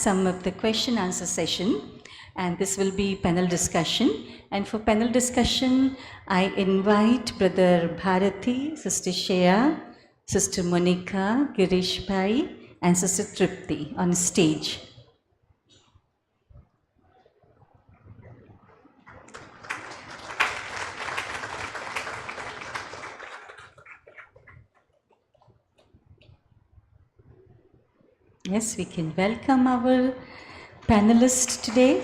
some of the question answer session, and this will be panel discussion. And for panel discussion, I invite Brother Bhaarathe, Sister Shreya, Sister Monica, Gireesh Bhai, and Sister Tripti on stage. Yes, we can welcome our panelists today.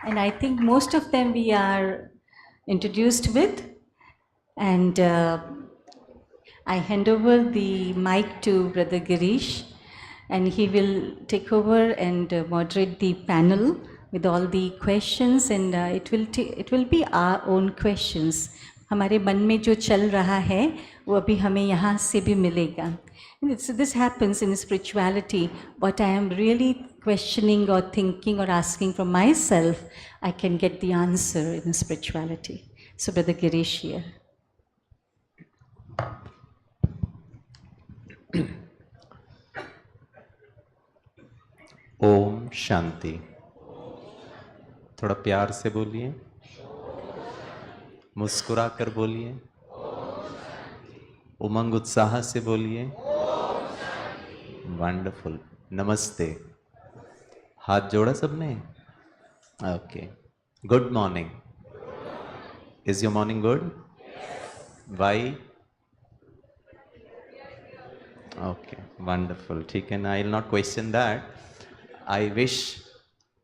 And I think most of them we are introduced with. And I hand over the mic to Brother Gireesh, and he will take over and moderate the panel with all the questions, and it will be our own questions. हमारे मन में जो चल रहा है वो अभी हमें यहाँ से भी मिलेगा. And this happens in spirituality. What I am really questioning or thinking or asking from myself, I can get the answer in spirituality. So Brother Gireesh here. Om Shanti. थोड़ा प्यार से बोलिए, मुस्कुरा कर बोलिए, उमंग उत्साह से बोलिए. वंडरफुल. नमस्ते. हाथ जोड़ा सबने? Okay. Good morning. Is your morning good? Why? Okay, wonderful. ठीक है ना, I will not question that. I wish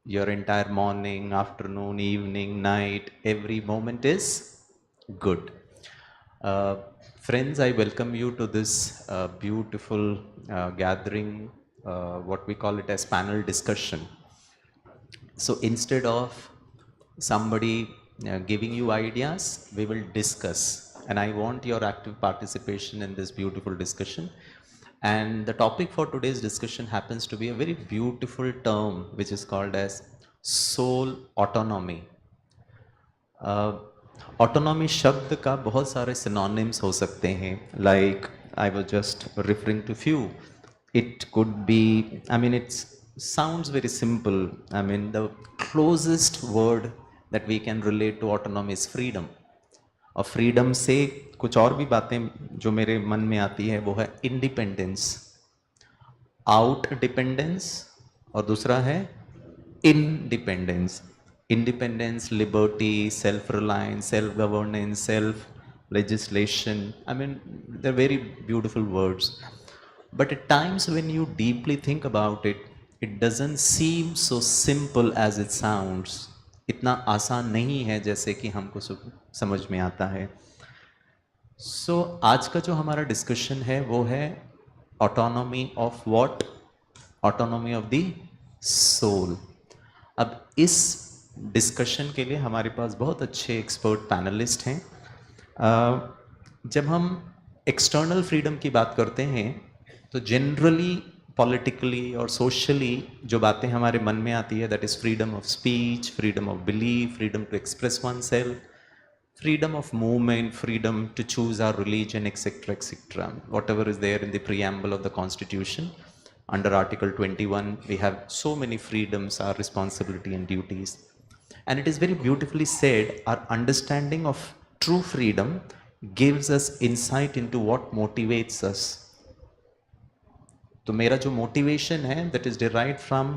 your entire morning, afternoon, evening, night, every moment is good. Friends, I welcome you to this beautiful gathering, what we call it as panel discussion. So instead of somebody giving you ideas, we will discuss. And I want your active participation in this beautiful discussion. And the topic for today's discussion happens to be a very beautiful term which is called as soul autonomy. Autonomy शब्द का बहुत सारे synonyms हो सकते हैं. Like I was just referring to few. It could be, I mean, it sounds very simple. I mean, the closest word that we can relate to autonomy is freedom. और freedom से कुछ और भी बातें जो मेरे मन में आती है वो है इंडिपेंडेंस, आउट डिपेंडेंस, और दूसरा है independence. Independence, liberty, self reliance, self governance, self legislation. I mean, they're very beautiful words. But at times when you deeply think about it, it doesn't seem so simple as it sounds. इतना आसान नहीं है जैसे कि हमको समझ में आता है. So, आज का जो हमारा डिस्कशन है वो है autonomy of what? Autonomy of the soul. अब इस डिस्कशन के लिए हमारे पास बहुत अच्छे एक्सपर्ट पैनलिस्ट हैं. जब हम एक्सटर्नल फ्रीडम की बात करते हैं तो जनरली पॉलिटिकली और सोशली जो बातें हमारे मन में आती है, that is freedom of speech, freedom of belief, freedom to express oneself, freedom of movement, freedom to choose our religion, etc., etc. Whatever is there in the preamble of the Constitution. Under Article 21, we have so many freedoms, our responsibility and duties. And it is very beautifully said, our understanding of true freedom gives us insight into what motivates us. तो मेरा जो motivation है, that is derived from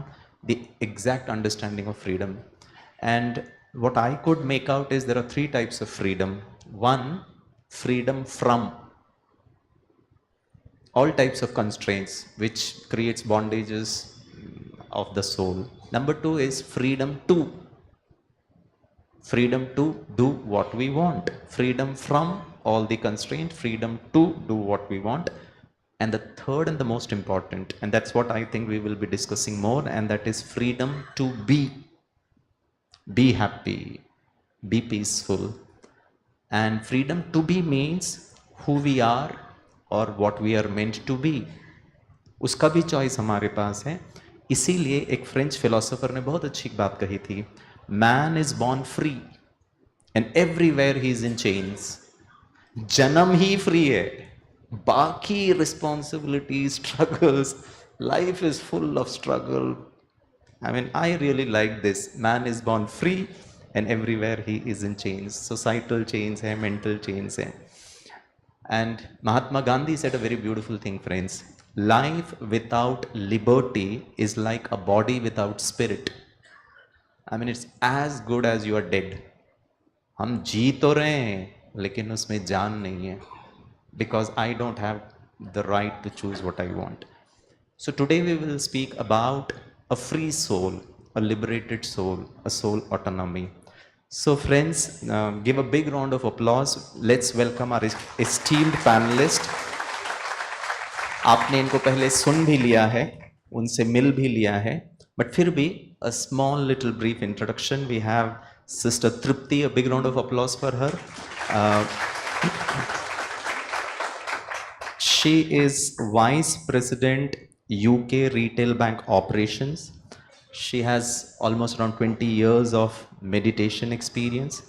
the exact understanding of freedom. And what I could make out is there are three types of freedom. One, freedom from all types of constraints which creates bondages of the soul. Number two is freedom to do what we want. Freedom from all the constraint, freedom to do what we want. And the third and the most important, and that's what I think we will be discussing more, and that is freedom to be. Be happy, be peaceful. And freedom to be means who we are or what we are meant to be. उसका भी choice हमारे पास है. इसीलिए एक French philosopher ने बहुत अच्छी बात कही थी, man is born free and everywhere he is in chains. जन्म ही फ्री है बाकी responsibilities, struggles, life is full of struggle. I mean, I really like this. Man is born free and everywhere he is in chains. Societal chains hai, mental chains hai. And Mahatma Gandhi said a very beautiful thing, friends. Life without liberty is like a body without spirit. I mean, it's as good as you are dead. हम जी तो रहे हैं लेकिन उसमें जान नहीं है, because I don't have the right to choose what I want. So today we will speak about a free soul, a liberated soul, a soul autonomy. So friends, give a big round of applause. Let's welcome our esteemed panelist. आपने इनको पहले सुन भी लिया है, उनसे मिल भी लिया है, but फिर भी a small little brief introduction. We have Sister Tripti. A big round of applause for her. Uh, She is Vice President UK Retail Bank Operations. She has almost around 20 years of meditation experience.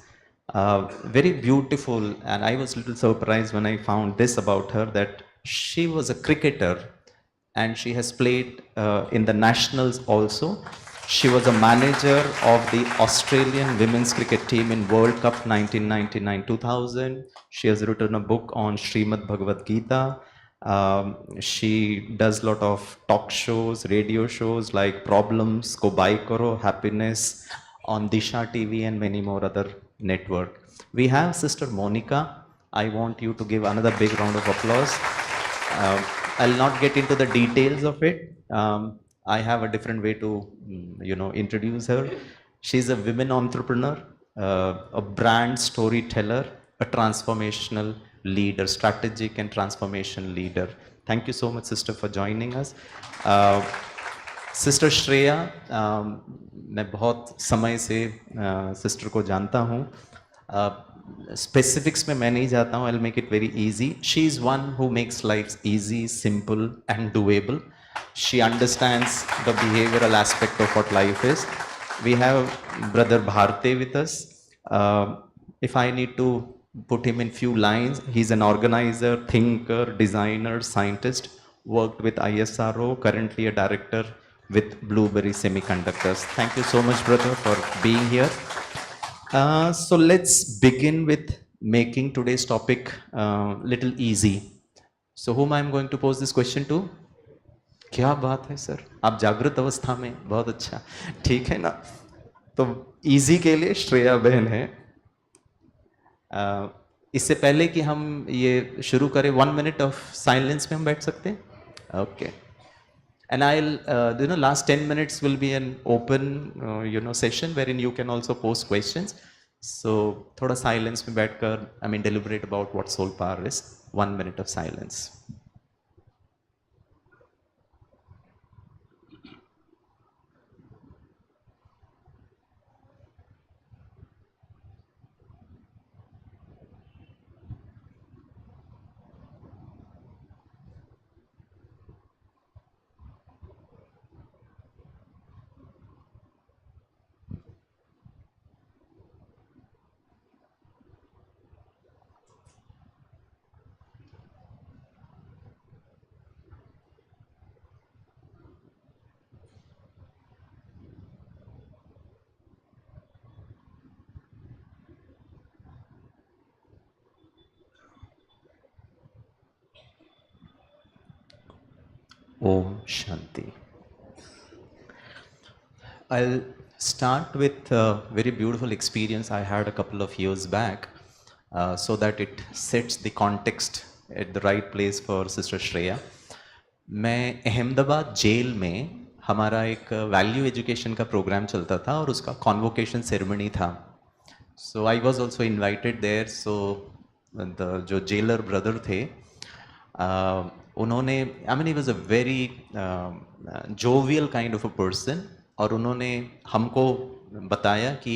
Very beautiful, and I was a little surprised when I found this about her, that she was a cricketer and she has played in the nationals also. She was a manager of the Australian women's cricket team in World Cup 1999-2000. She has written a book on Srimad Bhagavad Gita. She does a lot of talk shows, radio shows like Problems, Ko Bhai Karo, Happiness on Disha TV and many more other network. We have Sister Monica. I want you to give another big round of applause. I'll not get into the details of it. I have a different way to, introduce her. She's a women entrepreneur, a brand storyteller, a transformational leader, strategic and transformation leader. Thank you so much, sister, for joining us. Sister Shreya, मैं बहुत समय से sister को जानता हूँ. Specifics में मैं नहीं जाता हूँ. I'll make it very easy. She is one who makes life easy, simple and doable. She understands the behavioral aspect of what life is. We have Brother Bhaarathe with us. If I need to put him in few lines, he's an organizer, thinker, designer, scientist, worked with ISRO, currently a director with Blueberry Semiconductors. Thank you so much, brother, for being here. So let's begin with making today's topic little easy. So whom I'm going to pose this question to? क्या बात है sir, आप जागृत अवस्था में, बहुत अच्छा, ठीक है ना. तो इजी के लिए श्रेया बहन है. इससे पहले कि हम ये शुरू करें, 1 minute ऑफ साइलेंस में हम बैठ सकते हैं. Okay. And I'll, last 10 minutes will be an open, session wherein you can also post questions. So, थोड़ा silence में बैठकर, deliberate about what soul power is. 1 minute of silence. Om Shanti. I'll start with a very beautiful experience I had a couple of years back, so that it sets the context at the right place for Sister Shreya. मैं Ahmedabad jail में, हमारा एक value education का programme चलता था और उसका convocation ceremony था. So I was also invited there. So जो जेलर ब्रदर थे, उन्होंने, he was a very jovial kind of a person, और उन्होंने हमको बताया कि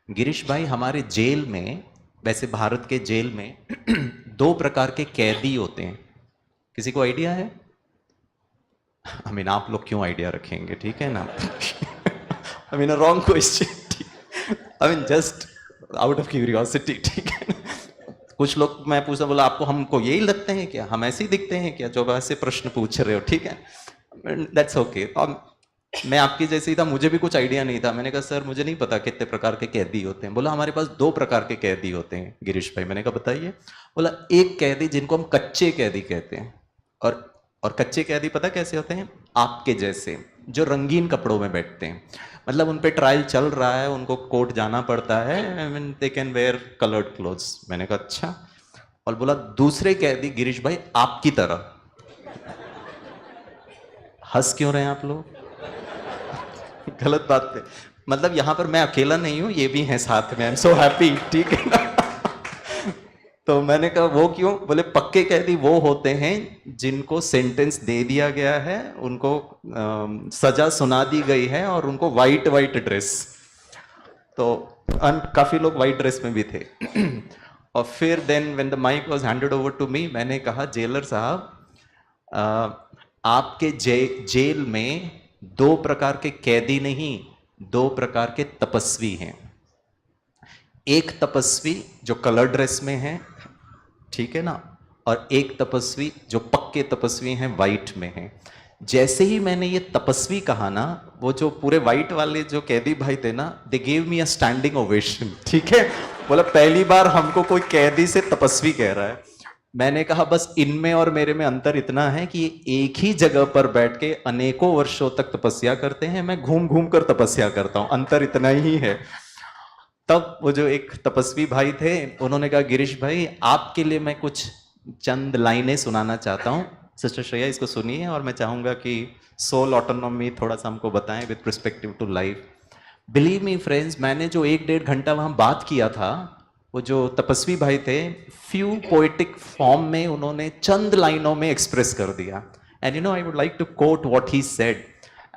गिरीश भाई, हमारे जेल में, वैसे भारत के जेल में 2 प्रकार के कैदी होते हैं. किसी को आइडिया है? आप लोग क्यों आइडिया रखेंगे, ठीक है ना. Wrong question. Just out of curiosity, ठीक है ना. कुछ लोग, मैं पूछा, बोला आपको हमको यही लगते हैं क्या, हम ऐसे ही दिखते हैं क्या जो ऐसे प्रश्न पूछ रहे हो, ठीक है, दैट्स ओके। और मैं आपकी जैसे ही था, मुझे भी कुछ आइडिया नहीं था। मैंने कहा सर मुझे नहीं पता कितने प्रकार के कैदी होते हैं। बोला हमारे पास 2 प्रकार के कैदी होते हैं गिरीश भाई। मैंने कहा बताइए। बोला एक कैदी जिनको हम कच्चे कैदी कहते हैं, और कच्चे कैदी पता कैसे होते हैं, आपके जैसे जो रंगीन कपड़ों में बैठते हैं, मतलब उन पे ट्रायल चल रहा है, उनको कोर्ट जाना पड़ता है, I mean they can wear coloured clothes. मैंने कहा अच्छा। और बोला दूसरे कैदी गिरीश भाई आपकी तरह। हंस क्यों रहे हैं आप लोग? गलत बात पे, मतलब यहां पर मैं अकेला नहीं हूं, ये भी हैं साथ में, आई एम सो हैप्पी, ठीक है ना। तो मैंने कहा वो क्यों? बोले पक्के कैदी वो होते हैं जिनको सेंटेंस दे दिया गया है, उनको सजा सुना दी गई है, और उनको वाइट वाइट ड्रेस, तो काफी लोग वाइट ड्रेस में भी थे। और फिर then when the mic was handed over to me, मैंने कहा जेलर साहब, आपके जेल में 2 प्रकार के कैदी नहीं, 2 प्रकार के तपस्वी हैं। एक तपस्वी जो कलर ड्रेस में है, ठीक है ना, और एक तपस्वी जो पक्के तपस्वी हैं, वाइट में हैं। जैसे ही मैंने ये तपस्वी कहा ना, वो जो पूरे वाइट वाले जो कैदी भाई थे ना, they gave me a standing ovation, ठीक है। बोला पहली बार हमको कोई कैदी से तपस्वी कह रहा है। मैंने कहा बस इनमें और मेरे में अंतर इतना है कि एक ही जगह पर बैठ के अनेकों वर्षों तक तपस्या करते हैं, मैं घूम घूम कर तपस्या करता हूं, अंतर इतना ही है। तब वो जो एक तपस्वी भाई थे, उन्होंने कहा गिरीश भाई आपके लिए मैं कुछ चंद लाइनें सुनाना चाहता हूं। सिस्टर श्रेया इसको सुनिए, और मैं चाहूंगा कि सोल ऑटोनॉमी थोड़ा सा हमको बताएं with respective to life. Believe me friends, मैंने जो 1-1.5 घंटा वहां बात किया था, वो जो तपस्वी भाई थे, फ्यू पोएटिक फॉर्म में उन्होंने चंद लाइनों में एक्सप्रेस कर दिया। And you know I would like to quote what he said,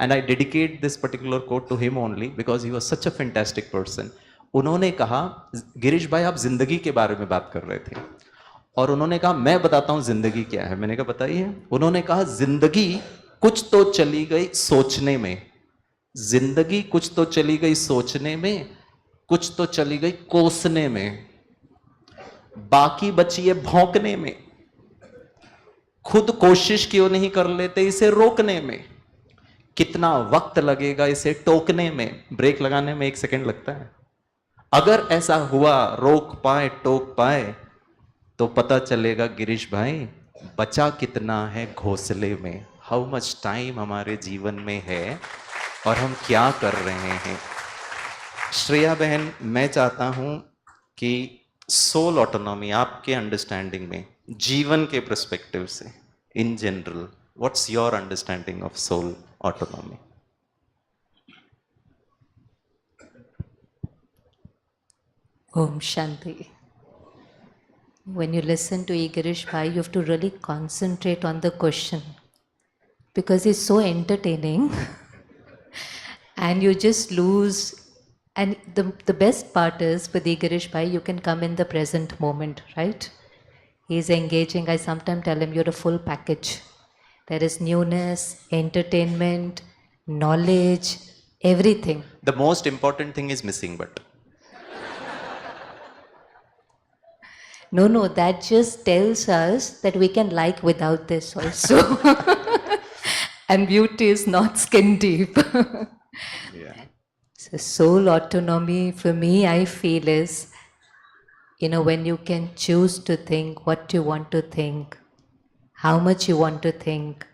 and I dedicate this particular quote to him only because he was such a fantastic person. उन्होंने कहा गिरीश भाई आप जिंदगी के बारे में बात कर रहे थे, और उन्होंने कहा मैं बताता हूं जिंदगी क्या है। मैंने कहा बताइए। उन्होंने कहा जिंदगी कुछ तो चली गई सोचने में, जिंदगी कुछ तो चली गई सोचने में, कुछ तो चली गई कोसने में, बाकी बची है भौंकने में। खुद कोशिश क्यों नहीं कर लेते इसे रोकने में, कितना वक्त लगेगा इसे टोकने में, ब्रेक लगाने में 1 सेकंड लगता है। अगर ऐसा हुआ रोक पाए टोक पाए, तो पता चलेगा गिरीश भाई बचा कितना है घोंसले में, हाउ मच टाइम हमारे जीवन में है और हम क्या कर रहे हैं। श्रेया बहन, मैं चाहता हूं कि सोल ऑटोनॉमी आपके अंडरस्टैंडिंग में, जीवन के पर्सपेक्टिव से, in general, what's your understanding of soul autonomy? Om Shanti. When you listen to Gireesh Bhai, you have to really concentrate on the question because it's so entertaining and you just lose. And the best part is with Gireesh Bhai, you can come in the present moment, right? He's engaging. I sometimes tell him, you're a full package. There is newness, entertainment, knowledge, everything. The most important thing is missing, but No, that just tells us that we can like without this also. And beauty is not skin deep. yeah. So soul autonomy for me, I feel is, when you can choose to think what you want to think, how much you want to think,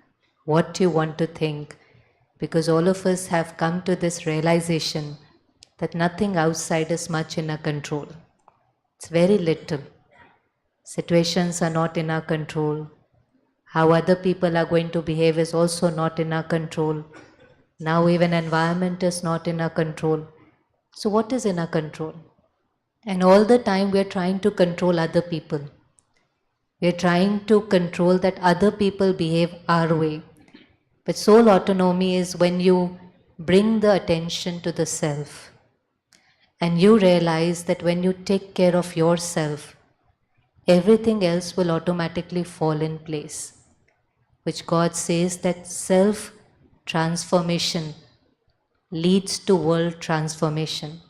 what you want to think, because all of us have come to this realization that nothing outside is much in our control. It's very little. Situations are not in our control. How other people are going to behave is also not in our control. Now even environment is not in our control. So what is in our control? And all the time we are trying to control other people. We are trying to control that other people behave our way. But soul autonomy is when you bring the attention to the self. And you realize that when you take care of yourself, everything else will automatically fall in place. Which God says that self-transformation leads to world transformation.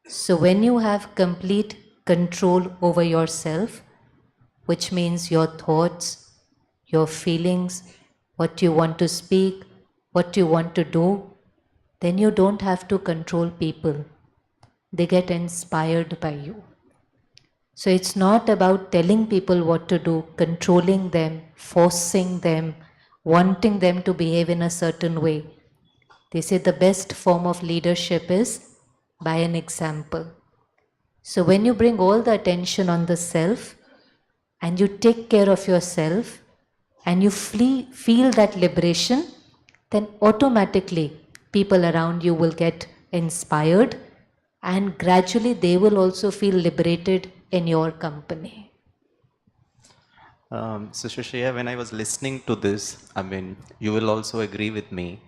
So when you have complete control over yourself, which means your thoughts, your feelings, what you want to speak, what you want to do, then you don't have to control people. They get inspired by you. So it's not about telling people what to do, controlling them, forcing them, wanting them to behave in a certain way. They say the best form of leadership is by an example. So when you bring all the attention on the self and you take care of yourself and you feel that liberation, then automatically people around you will get inspired and gradually they will also feel liberated in your company. So Shreya, when I was listening to this, I mean, you will also agree with me.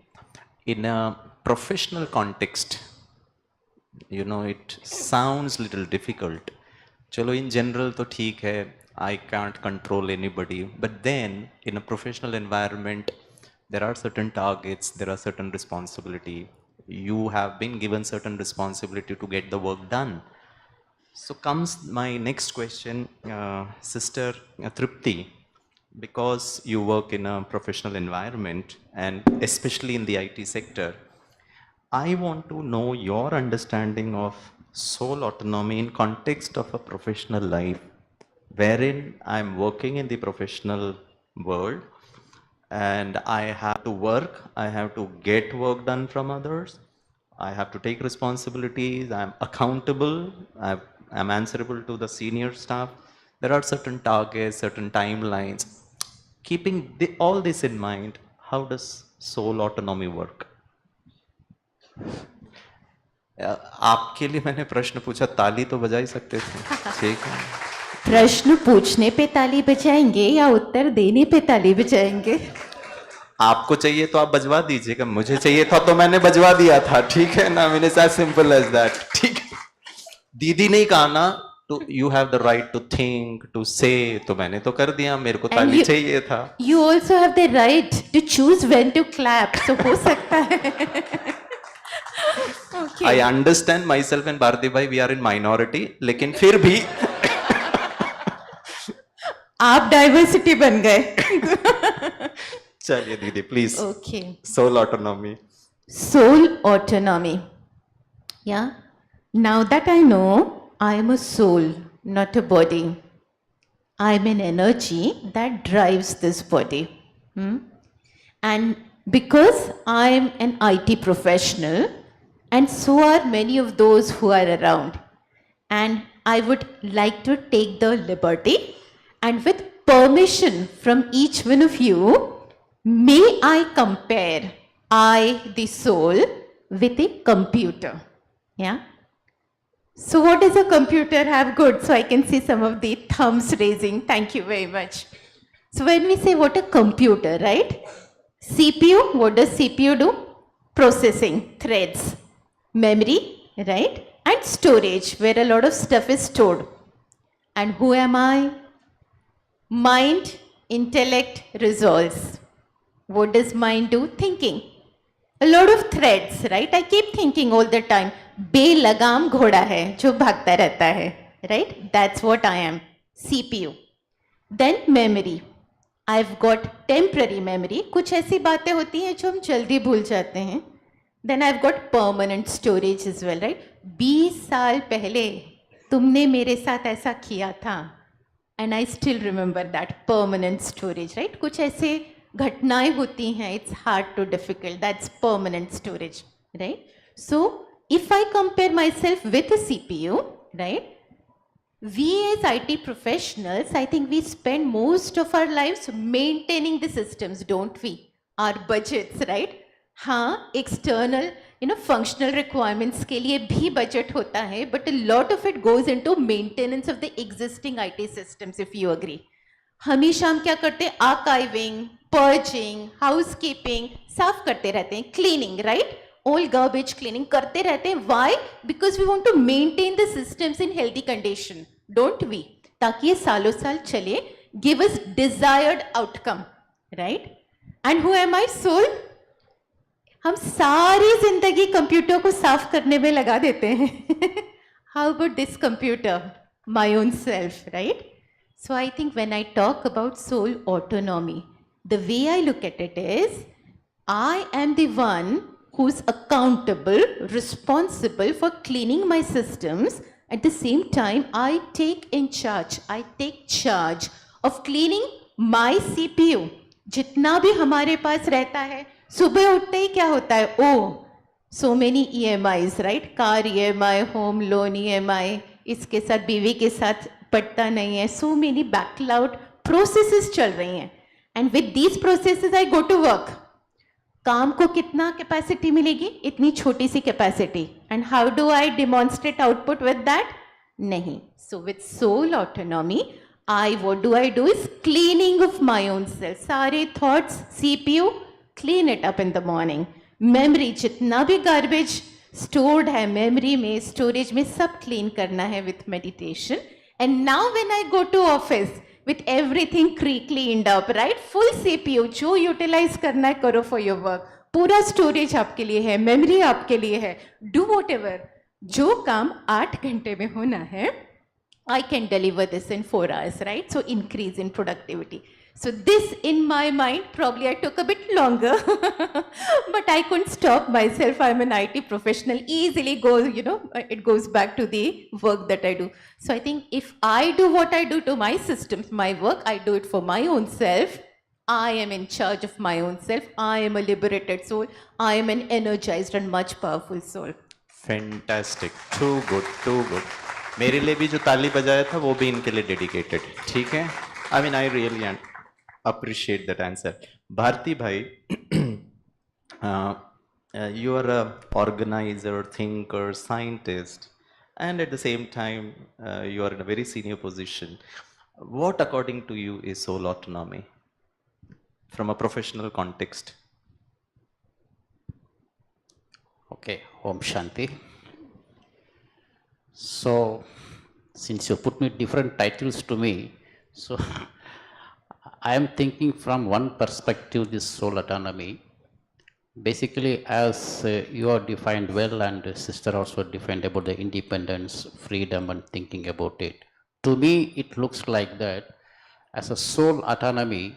In a professional context, you know, it sounds little difficult. Chalo, in general, to theek hai, I can't control anybody. But then, in a professional environment, there are certain targets, there are certain responsibility. You have been given certain responsibility to get the work done. So comes my next question, Sister Tripti, because you work in a professional environment and especially in the IT sector, I want to know your understanding of soul autonomy in context of a professional life, wherein I'm working in the professional world and I have to work, I have to get work done from others, I have to take responsibilities, I'm accountable, I'm answerable to the senior staff. There are certain targets, certain timelines. Keeping all this in mind, how does soul autonomy work? आपके लिए मैंने प्रश्न पूछा, ताली तो बजा ही सकते थे, ठीक है? प्रश्न पूछने पे ताली बजाएंगे या उत्तर देने पे ताली बजाएंगे? आपको चाहिए तो आप बजवा दीजिएगा, मुझे चाहिए था तो मैंने बजवा दिया था, ठीक है ना? मैंने एज सिंपल एज दैट, ठीक है? दीदी ने कहा ना, तो you have the right to think, to say, तो मैंने तो कर दिया, मेरे को ताली चाहिए था. You also have the right to choose when to clap, so हो सकता है. Okay. I understand myself and Bhaarathe bhai, we are in minority, लेकिन फिर भी आप डाइवर्सिटी बन गए. चलिए दीदी please. Okay. Soul autonomy. Soul autonomy. Yeah. Now that I know I am a soul, not a body. I am an energy that drives this body. And because I am an IT professional, and so are many of those who are around, and I would like to take the liberty and with permission from each one of you, may I compare I, the soul, with a computer. Yeah. So what does a computer have good? So I can see some of the thumbs raising. Thank you very much. So when we say what a computer, right? CPU, what does CPU do? Processing, threads, memory, right? And storage, where a lot of stuff is stored. And who am I? Mind, intellect, resolves. What does mind do? Thinking. A lot of threads, right? I keep thinking all the time. बेलगाम घोड़ा है जो भागता रहता है, right? That's what I am. CPU. Then memory. I've got temporary memory. कुछ ऐसी बातें होती हैं जो हम जल्दी भूल जाते हैं. Then I've got permanent storage as well, right? 20 साल पहले तुमने मेरे साथ ऐसा किया था. And I still remember that. Permanent storage, right? कुछ ऐसे घटनाएं होती हैं. It's hard to difficult. That's permanent storage, right? So if I compare myself with a CPU, right? We as IT professionals, I think we spend most of our lives maintaining the systems, don't we? Our budgets, right? हाँ, external, functional requirements के लिए भी budget होता है, but a lot of it goes into maintenance of the existing IT systems, if you agree. हमेशा हम क्या करते हैं? Archiving, purging, housekeeping, साफ करते रहते हैं, cleaning, right? All garbage cleaning करते रहते हैं. Why? Because we want to maintain the systems in healthy condition, don't we? ताकि ये सालों साल चले, give us desired outcome, right? And who am I? Soul. हम सारी जिंदगी कंप्यूटर को साफ करने में लगा देते हैं. How about this computer? my own self, right? So I think when I talk about soul autonomy, the way I look at it is I am the one who's accountable, responsible for cleaning my systems. At the same time, I take charge of cleaning my CPU. जितना भी हमारे पास रहता है, सुबह उठते ही क्या होता है? ओ, so many EMIs, right? Car EMI, home loan EMI, इसके साथ बीवी के साथ पड़ता नहीं है. So many backlog processes चल रही हैं. And with these processes, I go to work. काम को कितना कैपेसिटी मिलेगी? इतनी छोटी सी capacity. And how do I demonstrate output with that? नहीं. So with soul autonomy, what do I do is cleaning of my own self. सारे thoughts, CPU, clean it up in the morning. Memory, जितना भी garbage stored है memory में, storage में, सब clean करना है with meditation. And now when I go to office, with everything cleaned up, right? Full CPU, जो utilize करना है करो for your work. पूरा storage आपके लिए है, memory आपके लिए है. Do whatever. जो काम 8 घंटे में होना है, I can deliver this in 4 hours, right? So increase in productivity. So this in my mind, probably I took a bit longer, but I couldn't stop myself. I'm an IT professional, easily goes, it goes back to the work that I do. So I think if I do what I do to my systems, my work, I do it for my own self. I am in charge of my own self. I am a liberated soul. I am an energized and much powerful soul. Fantastic, too good, too good. मेरे लिए भी जो ताली बजाया था वो भी इनके लिए डेडिकेटेड. ठीक है, आई mean I really appreciate that answer. Bharati bhai, you are a organizer, thinker, scientist, and at the same time you are in a very senior position. What according to you is soul autonomy from a professional context? Okay, Om Shanti. So, since you put me different titles to me, so I am thinking from one perspective, this soul autonomy. Basically, as you are defined well, and sister also defined about the independence, freedom, and thinking about it. To me, it looks like that as a soul autonomy,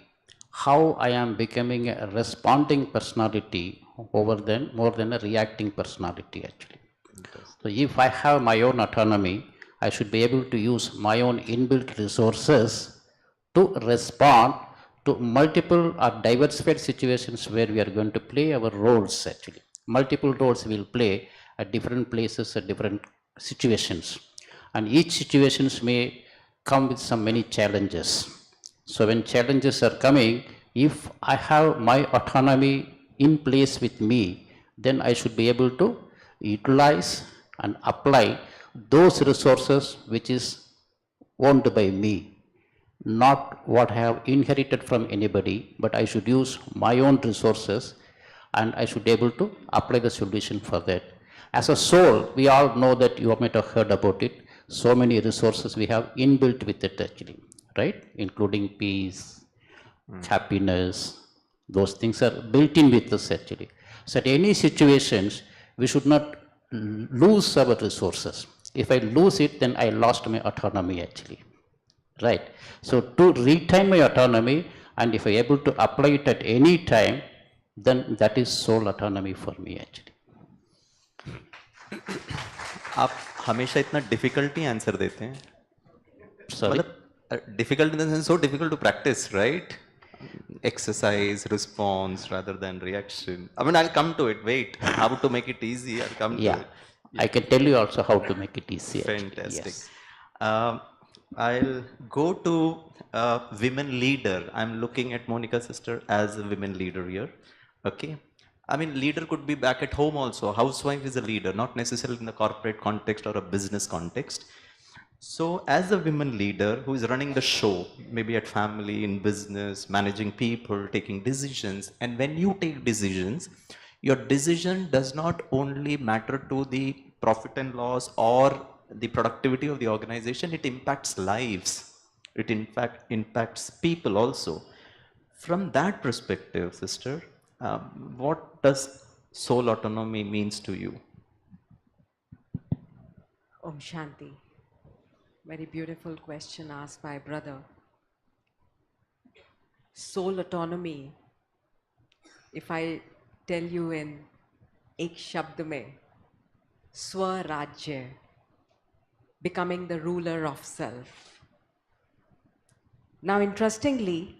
how I am becoming a responding personality more than a reacting personality, actually. So if I have my own autonomy, I should be able to use my own inbuilt resources to respond to multiple or diversified situations where we are going to play our roles, actually. Multiple roles we will play at different places, at different situations. And each situations may come with some many challenges. So when challenges are coming, if I have my autonomy in place with me, then I should be able to utilize and apply those resources which is owned by me, not what I have inherited from anybody, but I should use my own resources and I should be able to apply the solution for that. As a soul, we all know that you might have heard about it. So many resources we have inbuilt with it, actually, right? Including peace, happiness, those things are built in with us, actually. So at any situations, we should not lose our resources. If I lose it, then I lost my autonomy, actually. Right. So to retain my autonomy, and if I able to apply it at any time, then that is soul autonomy for me, actually. आप हमेशा इतना difficulty answer देते हैं. Sorry. मतलब difficult in the sense, so difficult to practise, right? Exercise, response rather than reaction. I mean, I'll come to it. Wait, how to make it easy? I'll come to it. I can tell you also how to make it easy. Fantastic. Yes. I'll go to women leader. I'm looking at Monica's sister as a women leader here. Okay. I mean, leader could be back at home also. Housewife is a leader, not necessarily in the corporate context or a business context. So as a women leader who is running the show, maybe at family, in business, managing people, taking decisions, and when you take decisions, your decision does not only matter to the profit and loss or the productivity of the organization, it impacts lives. It in fact impacts people also. From that perspective, sister, what does soul autonomy means to you? Om Shanti. Very beautiful question asked by brother. Soul autonomy, if I tell you in एक शब्द में, स्वराज्य, becoming the ruler of self. Now interestingly,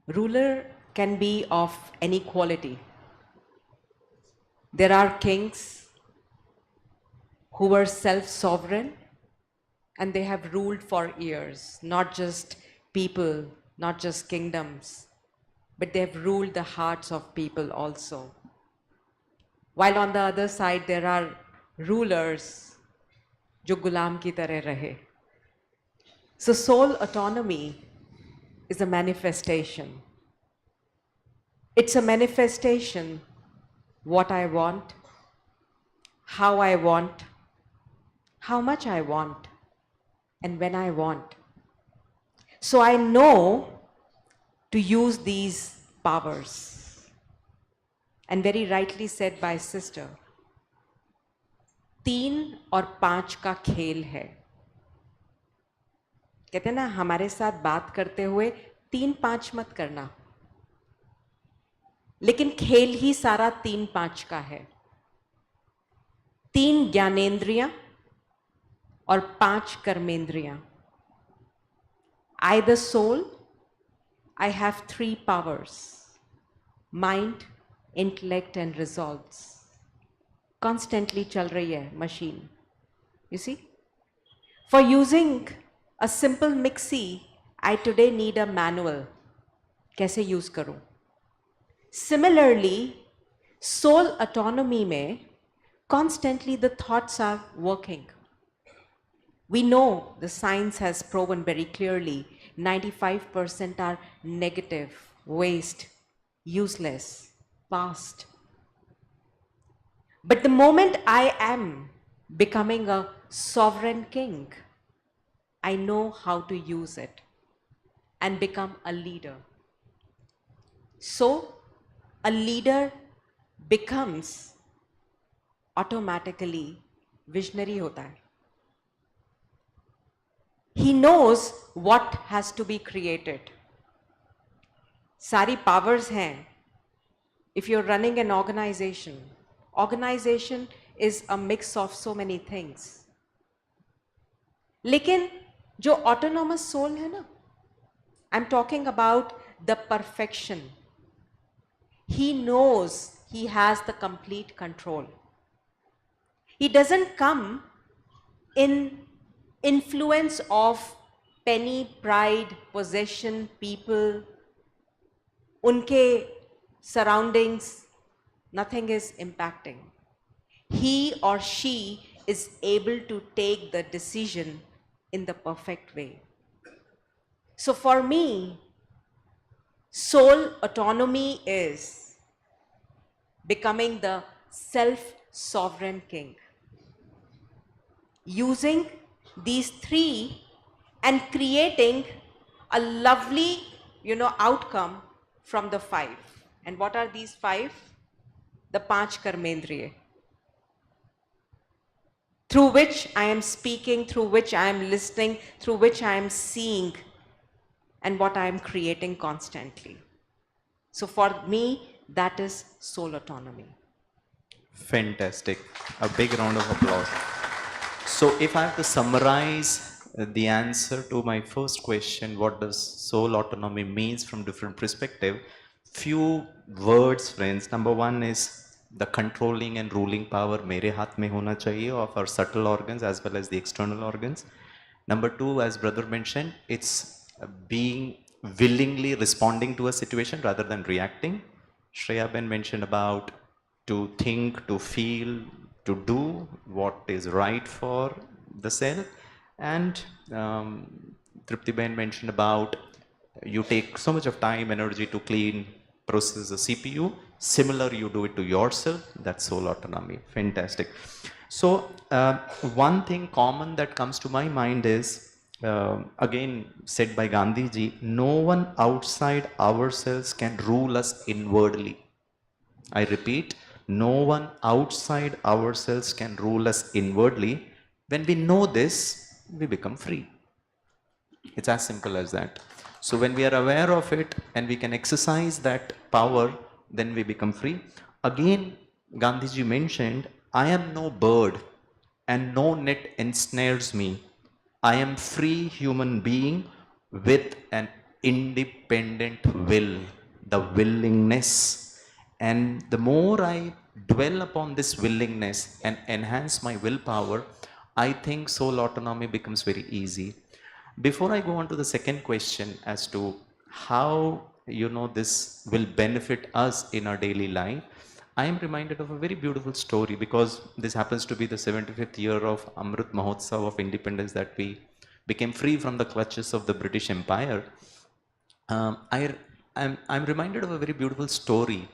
ruler can be of any quality. There are kings who were self-sovereign and they have ruled for years, not just people, not just kingdoms, but they have ruled the hearts of people also. While on the other side, there are rulers जो गुलाम की तरह रहे. So soul autonomy is a manifestation. It's a manifestation what I want, how I want, how much I want, and when I want. So I know to use these powers. And very rightly said by sister, 3 और 5 का खेल है. कहते हैं ना, हमारे साथ बात करते हुए 3-5 मत करना, लेकिन खेल ही सारा 3-5 का है. 3 ज्ञानेंद्रियां और 5 कर्मेंद्रियां. I, the soul, I have 3 powers: mind, intellect and resolves. Constantly चल रही है machine. You see? For using a simple mixie, I today need a manual. कैसे use करूं? Similarly, soul autonomy में constantly the thoughts are working. We know the science has proven very clearly 95% are negative, waste, useless, past. But the moment I am becoming a sovereign king, I know how to use it and become a leader. So, a leader becomes automatically visionary hota hai. He knows what has to be created. Sari powers hain. If you're running an organization, organization is a mix of so many things. लेकिन जो autonomous soul है ना, I'm talking about the perfection. He knows he has the complete control. He doesn't come in influence of penny, pride, possession, people, unke surroundings, nothing is impacting. He or she is able to take the decision in the perfect way. So for me, soul autonomy is becoming the self-sovereign king. Using these 3 and creating a lovely, outcome from the 5. And what are these 5? The 5 karmendriye. Through which I am speaking, through which I am listening, through which I am seeing, and what I am creating constantly. So for me, that is soul autonomy. Fantastic. A big round of applause. So if I have to summarize the answer to my first question, what does soul autonomy means from different perspective, few words, friends. Number 1 is the controlling and ruling power मेरे हाथ में होना चाहिए of our subtle organs as well as the external organs. Number 2, as brother mentioned, it's being willingly responding to a situation rather than reacting. Shreya Ben mentioned about to think, to feel, to do what is right for the self. And Tripti Ben mentioned about you take so much of time, energy to clean, process the CPU. Similar, you do it to yourself. That's soul autonomy. Fantastic. So one thing common that comes to my mind is, again said by Gandhi ji, no one outside ourselves can rule us inwardly. I repeat, no one outside ourselves can rule us inwardly. When we know this, we become free. It's as simple as that. So when we are aware of it and we can exercise that power, then we become free. Again, Gandhiji mentioned, I am no bird and no net ensnares me. I am free human being with an independent will, the willingness. And the more I dwell upon this willingness and enhance my willpower, I think soul autonomy becomes very easy. Before I go on to the second question as to how this will benefit us in our daily life, I am reminded of a very beautiful story because this happens to be the 75th year of Amrit Mahotsav of independence, that we became free from the clutches of the British Empire. I'm reminded of a very beautiful story.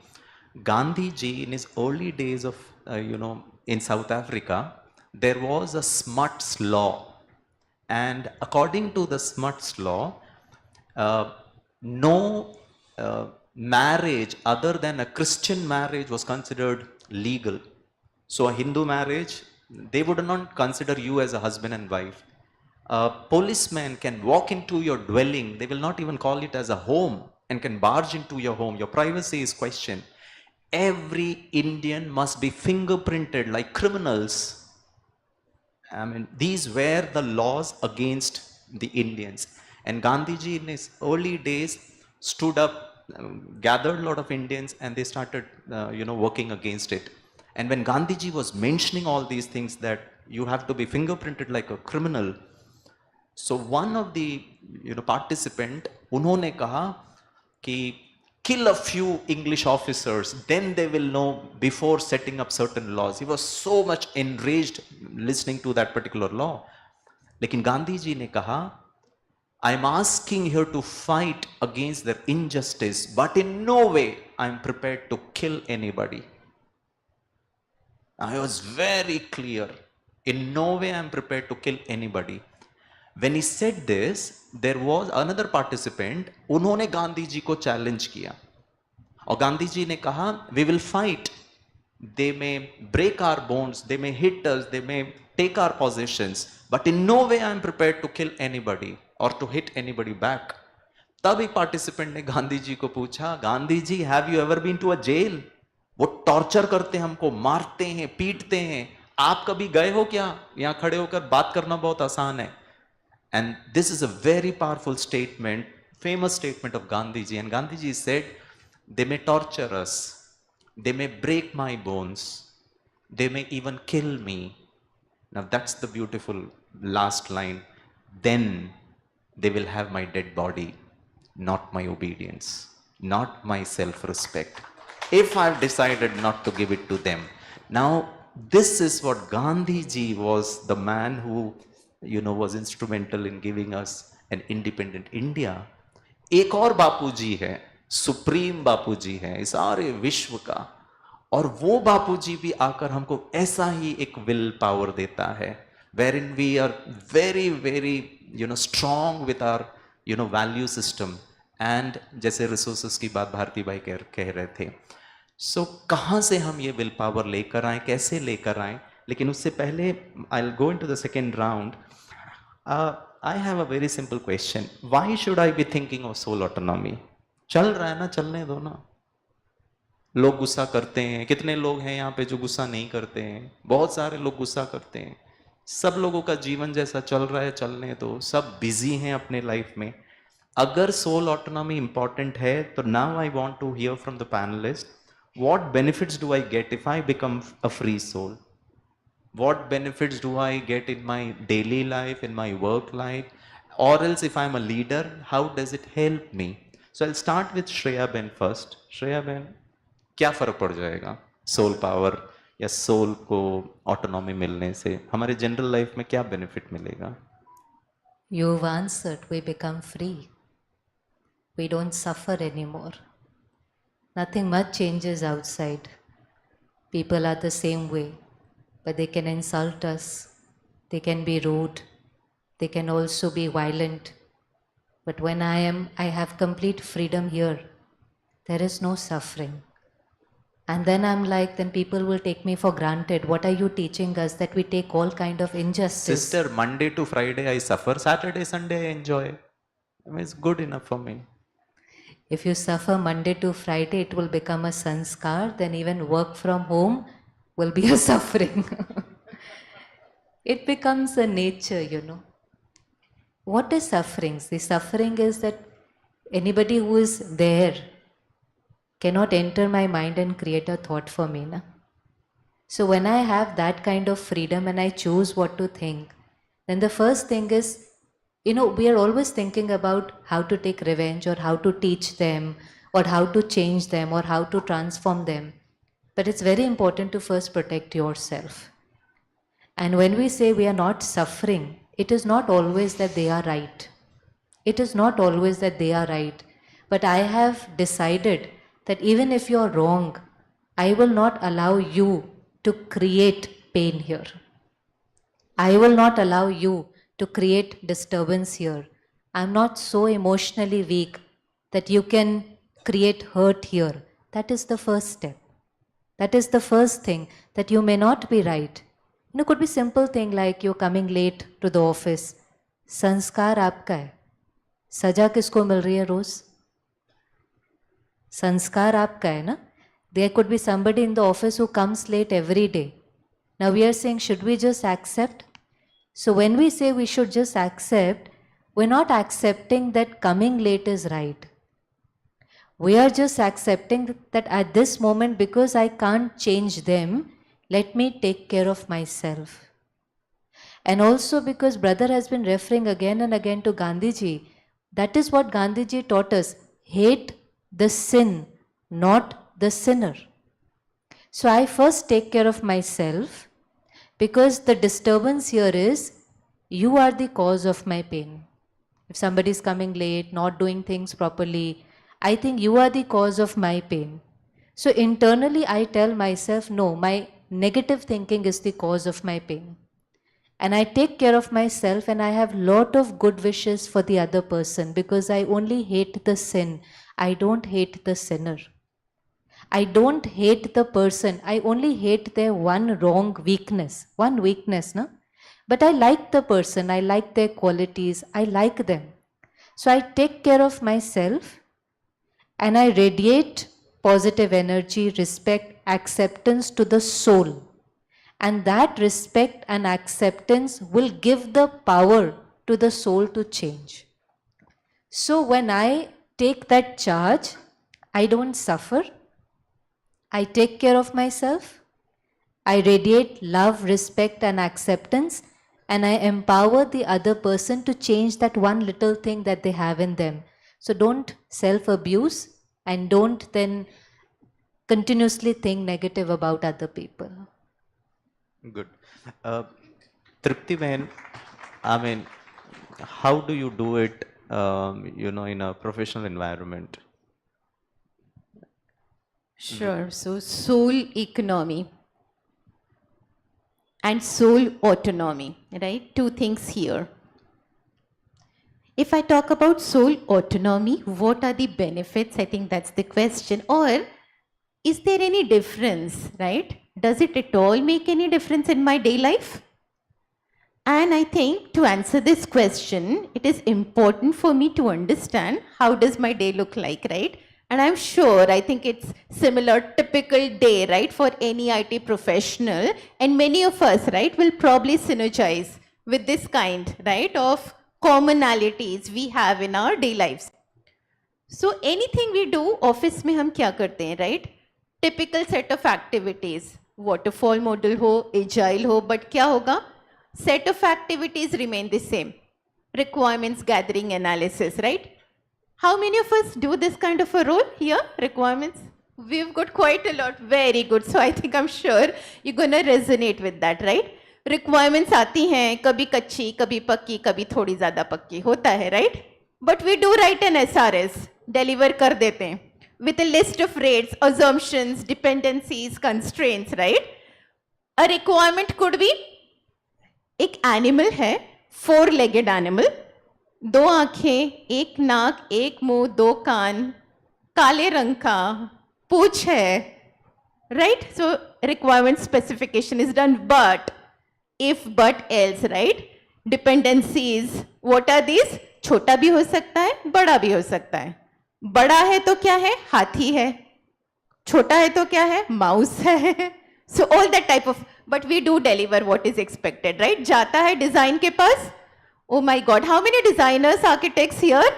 Gandhi ji, in his early days of, in South Africa, there was a smuts law. And according to the smuts law, no marriage other than a Christian marriage was considered legal. So a Hindu marriage, they would not consider you as a husband and wife. A policeman can walk into your dwelling, they will not even call it as a home, and can barge into your home. Your privacy is questioned. Every Indian must be fingerprinted like criminals. I mean, these were the laws against the Indians. And Gandhiji, in his early days, stood up, gathered a lot of Indians, and they started, working against it. And when Gandhiji was mentioning all these things, that you have to be fingerprinted like a criminal, so one of the participant, उन्होंने कहा कि kill a few English officers, then they will know before setting up certain laws. He was so much enraged listening to that particular law. लेकिन गांधी जी ने कहा, I am asking here to fight against their injustice, but in no way I am prepared to kill anybody. I was very clear. In no way I am prepared to kill anybody. When he said this, there was another participant, उन्होंने गांधी जी को challenge किया और गांधी जी ने कहा, we will fight. They may break our bones, they may hit us, they may take our possessions, but in no way I am prepared to kill anybody or to hit anybody back. तब एक participant ने गांधी जी को पूछा, Gandhi ji, have you ever been to a jail? वो torture करते हैं हमको, मारते हैं, पीटते हैं, आप कभी गए हो क्या? यहां खड़े होकर बात करना बहुत आसान है. And this is a very powerful statement, famous statement of Gandhiji. And Gandhiji said, they may torture us, they may break my bones, they may even kill me. Now that's the beautiful last line. Then they will have my dead body, not my obedience, not my self-respect, if I've decided not to give it to them. Now, this is what Gandhiji was, the man who was instrumental in giving us an independent India. एक और बापूजी है, supreme बापूजी है इस सारे विश्व का, और वो बापूजी भी आकर हमको ऐसा ही एक विल पावर देता है, wherein we are very very strong with our value system. And जैसे रिसोर्सेस की बात भारती भाई कह रहे थे, सो कहाँ से हम ये विल पावर लेकर आए, कैसे लेकर आए. लेकिन उससे पहले I'll go into the second round. I have a very simple question. Why should I be thinking of soul autonomy? चल रहा है ना, चलने दो ना. लोग गुस्सा करते हैं, कितने लोग हैं यहाँ पे जो गुस्सा नहीं करते हैं? बहुत सारे लोग गुस्सा करते हैं. सब लोगों का जीवन जैसा चल रहा है, चलने दो. सब बिजी हैं अपने लाइफ में. अगर सोल ऑटोनॉमी इंपॉर्टेंट है, तो now I want to hear from the panelist, what benefits do I get if I become a free soul? What benefits do I get in my daily life, in my work life? Or else if I'm a leader, how does it help me? So I'll start with Shreya Ben first. Shreya Ben, क्या फर्क पड़ जाएगा soul power या soul को autonomy मिलने से? हमारे general life में क्या बेनिफिट मिलेगा? You've answered, we become free. We don't suffer anymore. Nothing much changes outside. People are the same way, but they can insult us, they can be rude, they can also be violent. But when I have complete freedom here, there is no suffering. And then I'm like, then people will take me for granted. What are you teaching us? That we take all kind of injustice. Sister, Monday to Friday I suffer, Saturday, Sunday I enjoy. I mean, it's good enough for me. If you suffer Monday to Friday, it will become a sanskar, then even work from home will be a suffering. It becomes a nature, you know. What is suffering? The suffering is that anybody who is there cannot enter my mind and create a thought for me. Na? So when I have that kind of freedom and I choose what to think, then the first thing is, you know, we are always thinking about how to take revenge or how to teach them or how to change them or how to transform them. But it's very important to first protect yourself. And when we say we are not suffering, it is not always that they are right. It is not always that they are right. But I have decided that even if you are wrong, I will not allow you to create pain here. I will not allow you to create disturbance here. I'm not so emotionally weak that you can create hurt here. That is the first step. That is the first thing, that you may not be right. You know, could be simple thing like you're coming late to the office. संस्कार आपका है, सजा किसको मिल रही है रोज? संस्कार आपका है ना? There could be somebody in the office who comes late every day. Now we are saying, should we just accept? So when we say we should just accept, we're not accepting that coming late is right. We are just accepting that at this moment, because I can't change them, let me take care of myself. And also because brother has been referring again and again to Gandhiji, that is what Gandhiji taught us. Hate the sin, not the sinner. So I first take care of myself, because the disturbance here is, you are the cause of my pain. If somebody is coming late, not doing things properly, I think you are the cause of my pain. So internally I tell myself, no, my negative thinking is the cause of my pain. And I take care of myself and I have lot of good wishes for the other person, because I only hate the sin. I don't hate the sinner. I don't hate the person. I only hate their one wrong weakness. One weakness, no? But I like the person. I like their qualities. I like them. So I take care of myself and I radiate positive energy, respect, acceptance to the soul. And that respect and acceptance will give the power to the soul to change. So when I take that charge, I don't suffer. I take care of myself. I radiate love, respect, and acceptance, and I empower the other person to change that one little thing that they have in them. So don't self-abuse and don't then continuously think negative about other people. Good. Tripti Behan, I mean, how do you do it, in a professional environment? Sure. So soul economy and soul autonomy, right? Two things here. If I talk about soul autonomy, what are the benefits? I think that's the question. Or is there any difference, right? Does it at all make any difference in my day life? And I think to answer this question, it is important for me to understand how does my day look like, right? And I'm sure, I think it's similar, typical day, right, for any IT professional. And many of us, right, will probably synergize with this kind, right, of commonalities we have in our day lives. So anything we do, office में हम क्या करते हैं, right? Typical set of activities, waterfall model हो, agile हो, but क्या होगा? Set of activities remain the same. Requirements gathering analysis, right? How many of us do this kind of a role here? Requirements? We've got quite a lot. Very good. So I think I'm sure you're going to resonate with that, right? Requirements आती हैं, कभी कच्ची, कभी पक्की, कभी थोड़ी ज़्यादा पक्की होता है, right? But we do write an SRS, deliver कर देते हैं, with a list of rates, assumptions, dependencies, constraints, right? A requirement could be एक animal है, four-legged animal, दो आंखें, एक नाक, एक मुंह, दो कान, काले रंग का, पूंछ है, right? So requirement specification is done, but if but else, right? Dependencies, what are these? छोटा भी हो सकता है, बड़ा भी हो सकता है. बड़ा है तो क्या है? हाथी है. छोटा है तो क्या है? माउस है. So all that type of, but we do deliver what is expected, right? जाता है डिजाइन के पास. Oh my God, how many designers, architects here?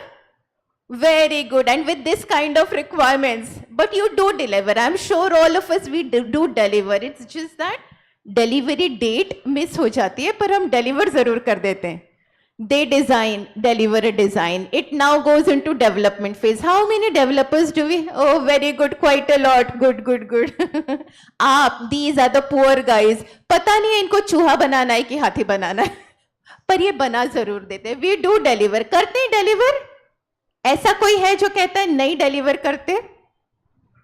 Very good, and with this kind of requirements, but you do deliver. I'm sure all of us we do deliver. It's just that delivery date miss हो जाती है, पर हम deliver जरूर कर देते हैं. They design, deliver a design. It now goes into development phase. How many developers do we? Oh, very good, quite a lot. Good, good, good. आप, these are the poor guys. पता नहीं है इनको चूहा बनाना है कि हाथी बनाना है, पर ये बना जरूर देते हैं. We do deliver. करते हैं deliver. ऐसा कोई है जो कहता है नहीं डिलीवर करते?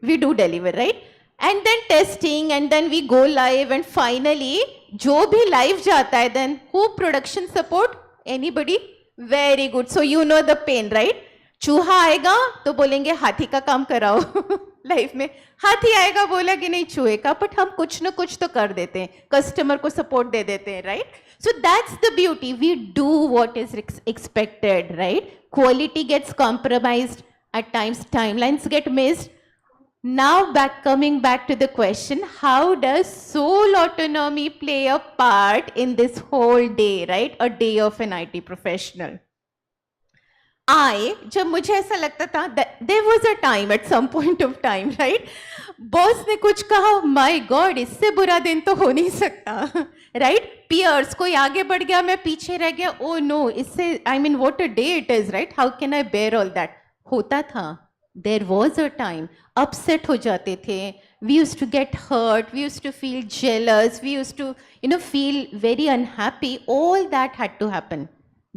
We do deliver, right? And then testing, and then we go live, and finally जो भी लाइव जाता है, then who production support? Anybody? Very good. So you know the pain, right? चूहा आएगा तो बोलेंगे हाथी का काम कराओ. लाइफ में हाथी आएगा, बोला कि नहीं चूहे का, बट हम कुछ ना कुछ तो कर देते हैं, कस्टमर को सपोर्ट दे देते हैं, right? So that's the beauty. We do what is expected, right? Quality gets compromised at times, timelines get missed. Now coming back to the question, how does soul autonomy play a part in this whole day, right? A day of an IT professional. जब मुझे ऐसा लगता था, there was a time at some point of time, right? Boss ने कुछ कहा, my God, इससे बुरा दिन तो हो नहीं सकता, राइट? पियर्स, कोई आगे बढ़ गया, मैं पीछे रह गया, ओ नो, इससे, I mean what a day it is, right? How can I bear all that? होता था. There was a time upset हो जाते थे. We used to get hurt, we used to feel jealous, we used to feel very unhappy. All that had to happen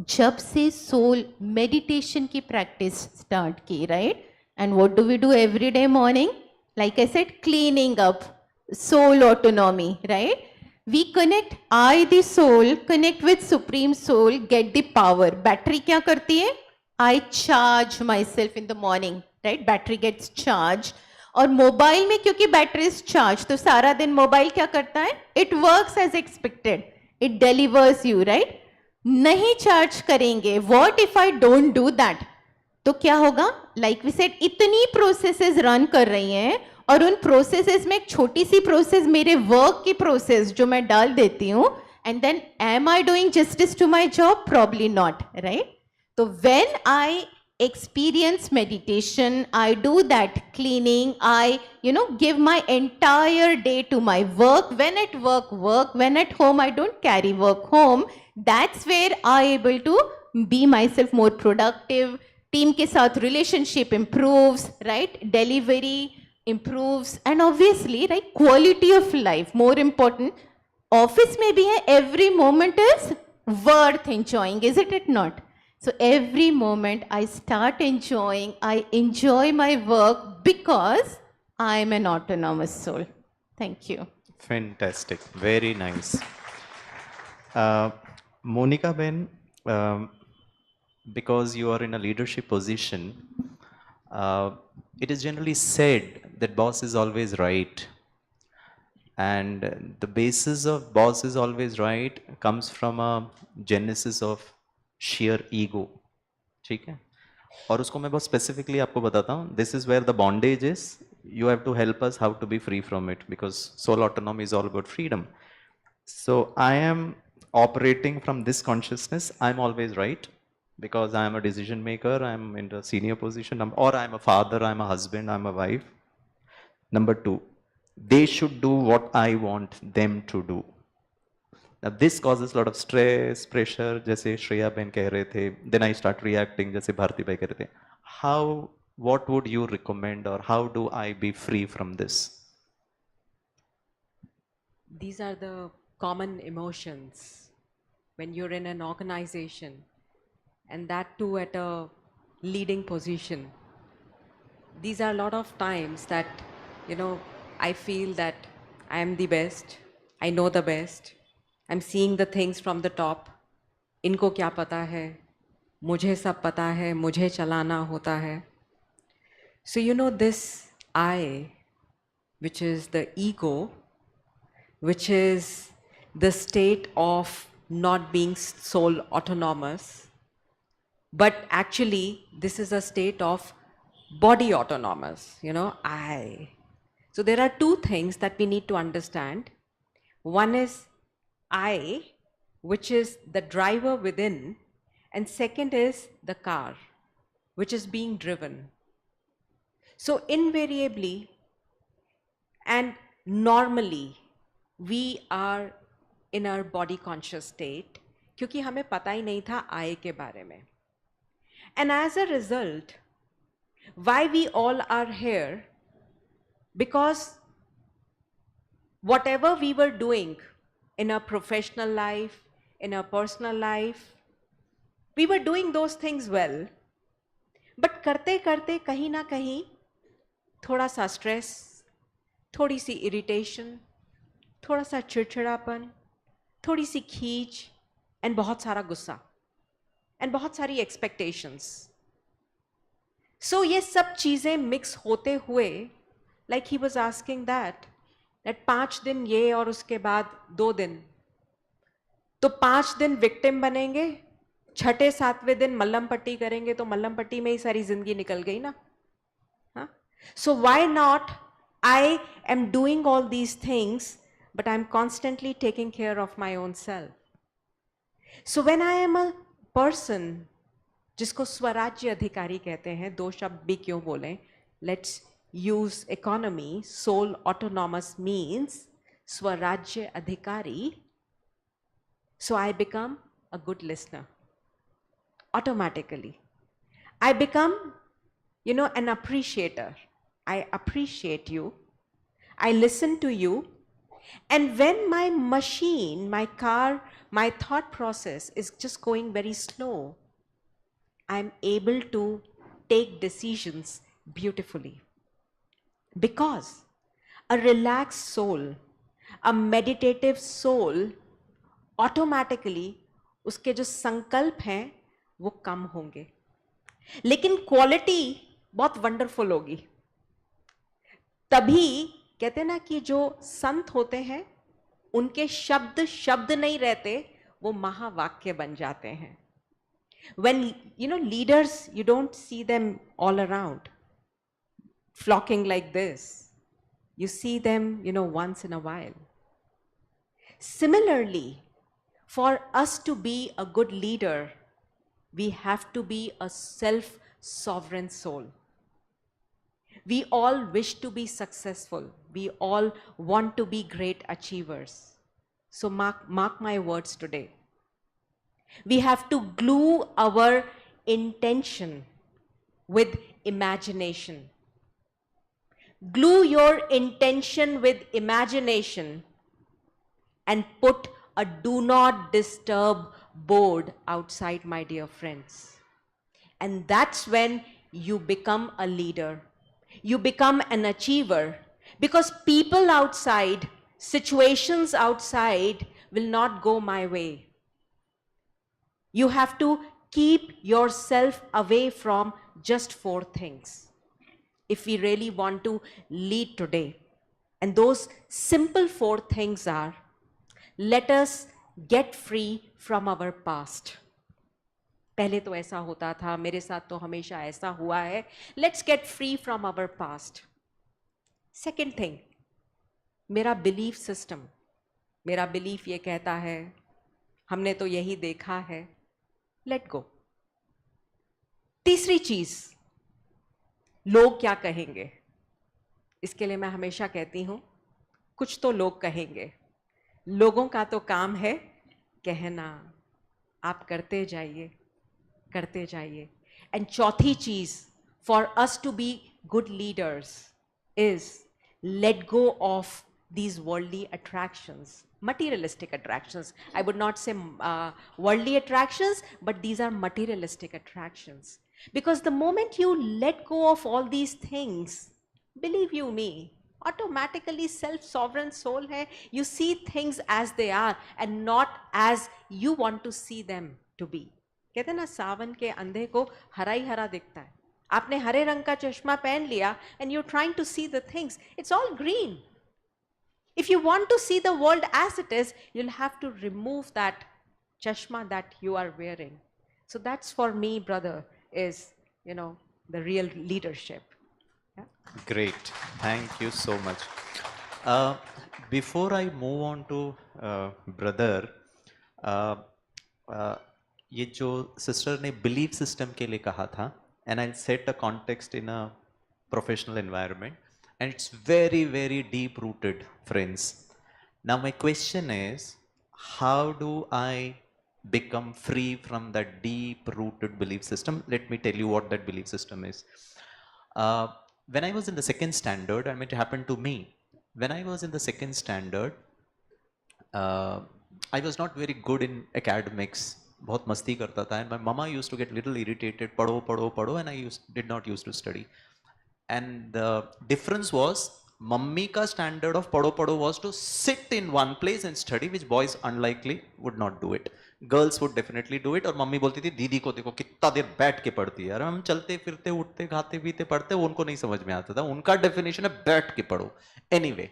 जब से soul meditation की practice start की, right? And what do we do every day morning? Like I said, cleaning up, soul autonomy, right? We connect, I the soul, connect with Supreme Soul, get the power. Battery क्या करती है? I charge myself in the morning, right? Battery gets charged. और mobile में क्योंकि battery is charge, तो सारा दिन mobile क्या करता है? It works as expected. It delivers you, right? नहीं चार्ज करेंगे, what if I don't do that? तो क्या होगा? लाइक वी सेड, इतनी प्रोसेसेस रन कर रही हैं, और उन प्रोसेसेस में एक छोटी सी प्रोसेस, मेरे वर्क की प्रोसेस जो मैं डाल देती हूँ, and then am I doing justice to my job? Probably not, right? तो when I experience meditation, I do that cleaning, I give my entire day to my work. When at work, when at home, I don't carry work home. That's where I able to be myself more productive. Team के साथ relationship improves, right? Delivery improves, and obviously, right, quality of life more important. Office में भी है, every moment is worth enjoying, is it not? So every moment I start enjoying, I enjoy my work because I am an autonomous soul. Thank you. Fantastic. Very nice. Monica Ben, because you are in a leadership position, it is generally said that boss is always right. And the basis of boss is always right comes from a genesis of sheer ego. ठीक है? और उसको मैं बहुत specifically आपको बताता हूँ. This is where the bondage is. You have to help us how to be free from it, because soul autonomy is all about freedom. So I am operating from this consciousness. I'm always right because I am a decision maker. I'm in a senior position, or I'm a father, I'm a husband, I'm a wife. Number two, they should do what I want them to do. Now this causes a lot of stress, pressure, जैसे श्रेया बहन कह रहे थे. Then I start reacting, जैसे भारती भाई कह रहे थे. What would you recommend, or how do I be free from this? These are the common emotions when you're in an organization, and that too at a leading position. These are a lot of times that, I feel that I am the best, I know the best, I'm seeing the things from the top. इनको क्या पता है? मुझे सब पता है, मुझे चलाना होता है. So this I which is the ego, which is the state of not being soul autonomous, but actually this is a state of body autonomous, I. So there are two things that we need to understand. One is I, which is the driver within, and second is the car, which is being driven. So invariably and normally we are in our body conscious state क्योंकि हमें पता ही नहीं था I के बारे में. And as a result, why we all are here? Because whatever we were doing in our professional life, in our personal life, we were doing those things well, but करते करते कहीं ना कहीं थोड़ा सा स्ट्रेस, थोड़ी सी इरिटेशन, थोड़ा सा चिड़चिड़ापन, थोड़ी सी खींच, एंड बहुत सारा गुस्सा, एंड बहुत सारी एक्सपेक्टेशंस. सो ये सब चीज़ें मिक्स होते हुए, like he was asking that 5 दिन ये और उसके बाद 2 दिन, तो 5 दिन विक्टिम बनेंगे, छठे सातवें दिन मल्लम पट्टी करेंगे, तो मल्लम पट्टी में ही सारी जिंदगी निकल गई ना. So why not I am doing all these things, but I'm constantly taking care of my own self. So when I am a person, जिसको स्वराज्य अधिकारी कहते हैं, 2 शब्द भी क्यों बोलें, let's use economy, soul autonomous means स्वराज्य अधिकारी. So I become a good listener. Automatically. I become, an appreciator. I appreciate you. I listen to you. And when my machine, my car, my thought process is just going very slow, I'm able to take decisions beautifully. Because a relaxed soul, a meditative soul, automatically उसके जो संकल्प हैं वो कम होंगे, लेकिन quality बहुत wonderful होगी. तभी कहते हैं ना कि जो संत होते हैं उनके शब्द शब्द नहीं रहते, वो महावाक्य बन जाते हैं. When leaders, you don't see them all around flocking like this. You see them, once in a while. Similarly, for us to be a good leader, we have to be a self-sovereign soul. We all wish to be successful. We all want to be great achievers. So mark my words today. We have to glue our intention with imagination. Glue your intention with imagination and put a do not disturb board outside, my dear friends. And that's when you become a leader. You become an achiever, because people outside, situations outside will not go my way. You have to keep yourself away from just 4 things if we really want to lead today. And those simple 4 things are: let us get free from our past. पहले तो ऐसा होता था, मेरे साथ तो हमेशा ऐसा हुआ है. Let's get free from our past. Second thing, मेरा belief system, मेरा belief ये कहता है, हमने तो यही देखा है. Let go. तीसरी चीज, लोग क्या कहेंगे. इसके लिए मैं हमेशा कहती हूं, कुछ तो लोग कहेंगे. लोगों का तो काम है कहना, आप करते जाइए, करते जाइए. एंड चौथी चीज, for us to be good leaders, is let go of these worldly attractions, materialistic attractions. I would not say worldly attractions, but these are materialistic attractions. Because the moment you let go of all these things, believe you me, automatically self-sovereign soul hai, you see things as they are and not as you want to see them to be. कहते हैं ना, सावन के अंधे को हरा ही हरा दिखता है. आपने हरे रंग का चश्मा पहन लिया and you're trying to see the things. It's all green. If you want to see the world as it is, you'll have to remove that chashma that you are wearing. So that's for me, brother, is, the real leadership. Yeah? Great. Thank you so much. Before I move on to brother, uh, uh, ये जो sister ने belief system के लिए कहा था, and I set a context in a professional environment, and it's very very deep rooted, friends. Now my question is, how do I become free from that deep rooted belief system? Let me tell you what that belief system is. When I was in the second standard, I mean, it happened to me. When I was in the second standard, I was not very good in academics. बहुत मस्ती करता था, and my mama used to get little irritated. पढ़ो पढ़ो पढ़ो, and I did not used to study. And the difference was, mummy का standard of पढ़ो पढ़ो was to sit in one place and study, which boys unlikely would not do it. Girls would definitely do it. और mummy बोलती थी, दीदी को देखो कितना देर बैठ के पढ़ती है यार, हम चलते फिरते उठते खाते पीते पढ़ते, उनको नहीं समझ में आता था. उनका डेफिनेशन है बैठ के पढ़ो. Anyway,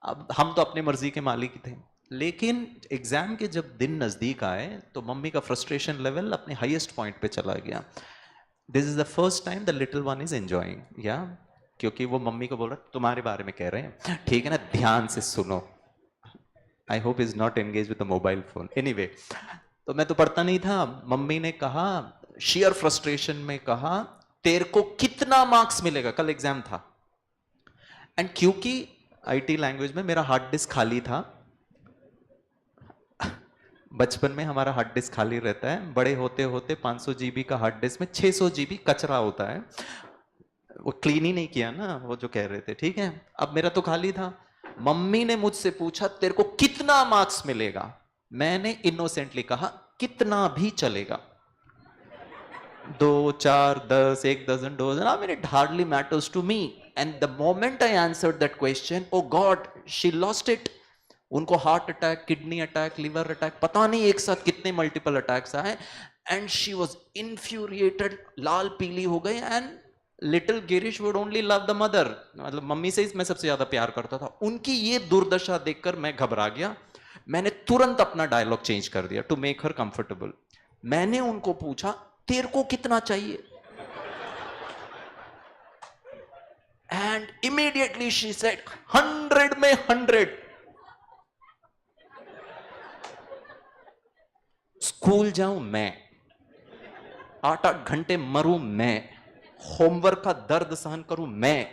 अब हम तो अपनी मर्जी के मालिक थे. लेकिन एग्जाम के जब दिन नजदीक आए तो मम्मी का फ्रस्ट्रेशन लेवल अपने हाईएस्ट पॉइंट पे चला गया. This is the first time the little one is enjoying, या क्योंकि वो मम्मी को बोल रहा तुम्हारे बारे में कह रहे हैं, ठीक है ना, ध्यान से सुनो. I hope is not engage with the mobile phone. Anyway, तो मैं तो पढ़ता नहीं था. मम्मी ने कहा, शेयर फ्रस्ट्रेशन में कहा, तेरे को कितना मार्क्स मिलेगा, कल एग्जाम था. एंड क्योंकि आईटी लैंग्वेज में मेरा हार्ड डिस्क खाली था, बचपन में हमारा हार्ड डिस्क खाली रहता है, बड़े होते होते 500 जीबी का हार्ड डिस्क में 600 जीबी कचरा होता है. वो क्लीन ही नहीं किया ना, वो जो कह रहे थे, ठीक है. अब मेरा तो खाली था. मम्मी ने मुझसे पूछा, तेरे को कितना मार्क्स मिलेगा. मैंने इनोसेंटली कहा, कितना भी चलेगा, 2, 4, 10, 1 dozen, 2 dozen. I mean, it hardly matters to me. And the moment I answered that question, oh God, she lost it. उनको heart attack, kidney attack, liver attack, पता नहीं एक साथ कितने मल्टीपल अटैक्स आए. एंड शी वॉज इन्फ्यूरिएटेड, लाल पीली हो गई. And little Girish would only love the mother, मतलब मम्मी से मैं सबसे ज्यादा प्यार करता था. उनकी ये दुर्दशा देखकर मैं घबरा गया. मैंने तुरंत अपना डायलॉग चेंज कर दिया टू मेक हर कंफर्टेबल. मैंने उनको पूछा, तेरे को कितना चाहिए? एंड इमीडिएटली शी सेड, 100 में 100. स्कूल जाऊं मैं, 8-8 घंटे मरूं मैं, होमवर्क का दर्द सहन करूं मैं,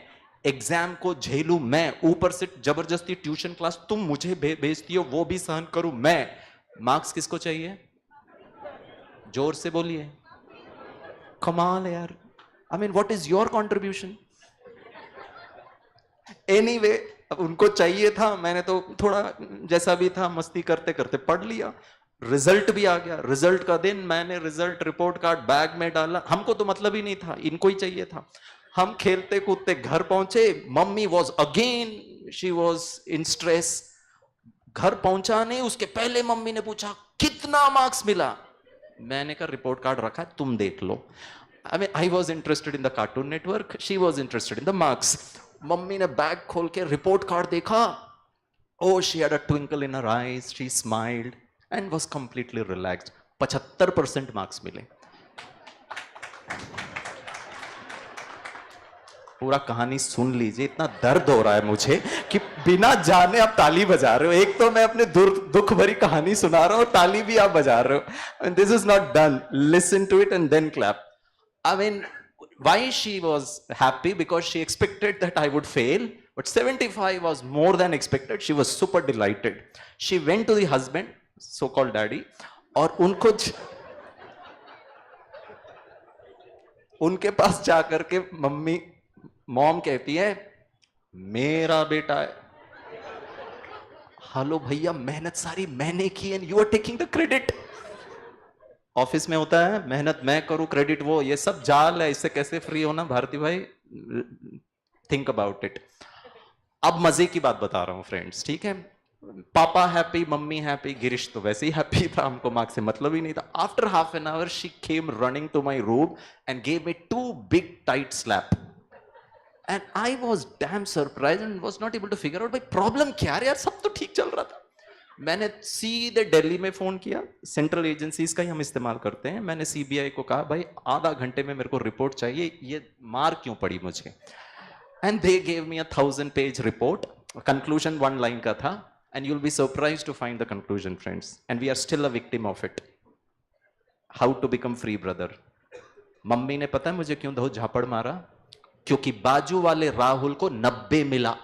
एग्जाम को झेलूं मैं, ऊपर से जबरदस्ती ट्यूशन क्लास तुम मुझे भेजती हो वो भी सहन करूं मैं. मार्क्स किसको चाहिए? जोर से बोलिए. कमाल है यार. आई mean, what is your contribution? Anyway, अब उनको चाहिए था, मैंने तो थोड़ा जैसा भी था मस्ती करते करते पढ़ लिया. रिजल्ट भी आ गया. रिजल्ट का दिन मैंने रिजल्ट रिपोर्ट कार्ड बैग में डाला. हमको तो मतलब ही नहीं था, इनको ही चाहिए था. हम खेलते कूदते घर पहुंचे. Mummy was again, she was in stress. घर पहुंचा नहीं, उसके पहले मम्मी ने पूछा, कितना मार्क्स मिला? मैंने कहा, रिपोर्ट कार्ड रखा है, तुम देख लो. I mean, I was interested in the Cartoon Network, she was interested in the marks. Mummy ने बैग खोल के रिपोर्ट कार्ड देखा. Oh, she had a twinkle in her eyes, she smiled and was completely relaxed. 75% marks मिले. पूरा कहानी सुन लीजिए, इतना दर्द हो रहा है मुझे कि बिना जाने आप ताली बजा रहे हो. एक तो मैं अपने दुख भरी कहानी सुना रहा हूं, ताली भी आप बजा रहे हो. This is not done. Listen to it and then clap. I mean, why she was happy? Because she expected that I would fail, but 75 was more than expected. She was super delighted. She went to the husband, so called daddy, और उनके पास जाकर के mom कहती है, मेरा बेटा है. Hello भैया, मेहनत सारी मैंने की and you are taking the credit. Office में होता है, मेहनत मैं करूं, क्रेडिट वो. ये सब जाल है, इससे कैसे फ्री होना भारती भाई? Think about it. अब मजे की बात बता रहा हूं फ्रेंड्स, ठीक है. पापा हैप्पी, मम्मी हैप्पी, गिरीश तो वैसे ही हैप्पी था, हमको मार्क्स से मतलब ही नहीं था. After half an hour she came running to my room and gave me 2 big tight slap. And I was damn surprised and was not able to figure out भाई प्रॉब्लम क्या है यार, सब तो ठीक चल रहा था. मैंने सीधे दिल्ली में फोन किया, सेंट्रल एजेंसीज का ही हम इस्तेमाल करते हैं. मैंने सीबीआई को कहा भाई आधा घंटे में मेरे को रिपोर्ट चाहिए, ये मार क्यों पड़ी मुझे. And they gave me 1000-page report. Conclusion 1 line का था. And you'll be surprised to find the conclusion, friends. And we are still a victim of it. How to become free, brother? Mummy ने पता है मुझे क्यों दो झापड़ मारा? क्योंकि बाजू वाले राहुल को 90 मिला.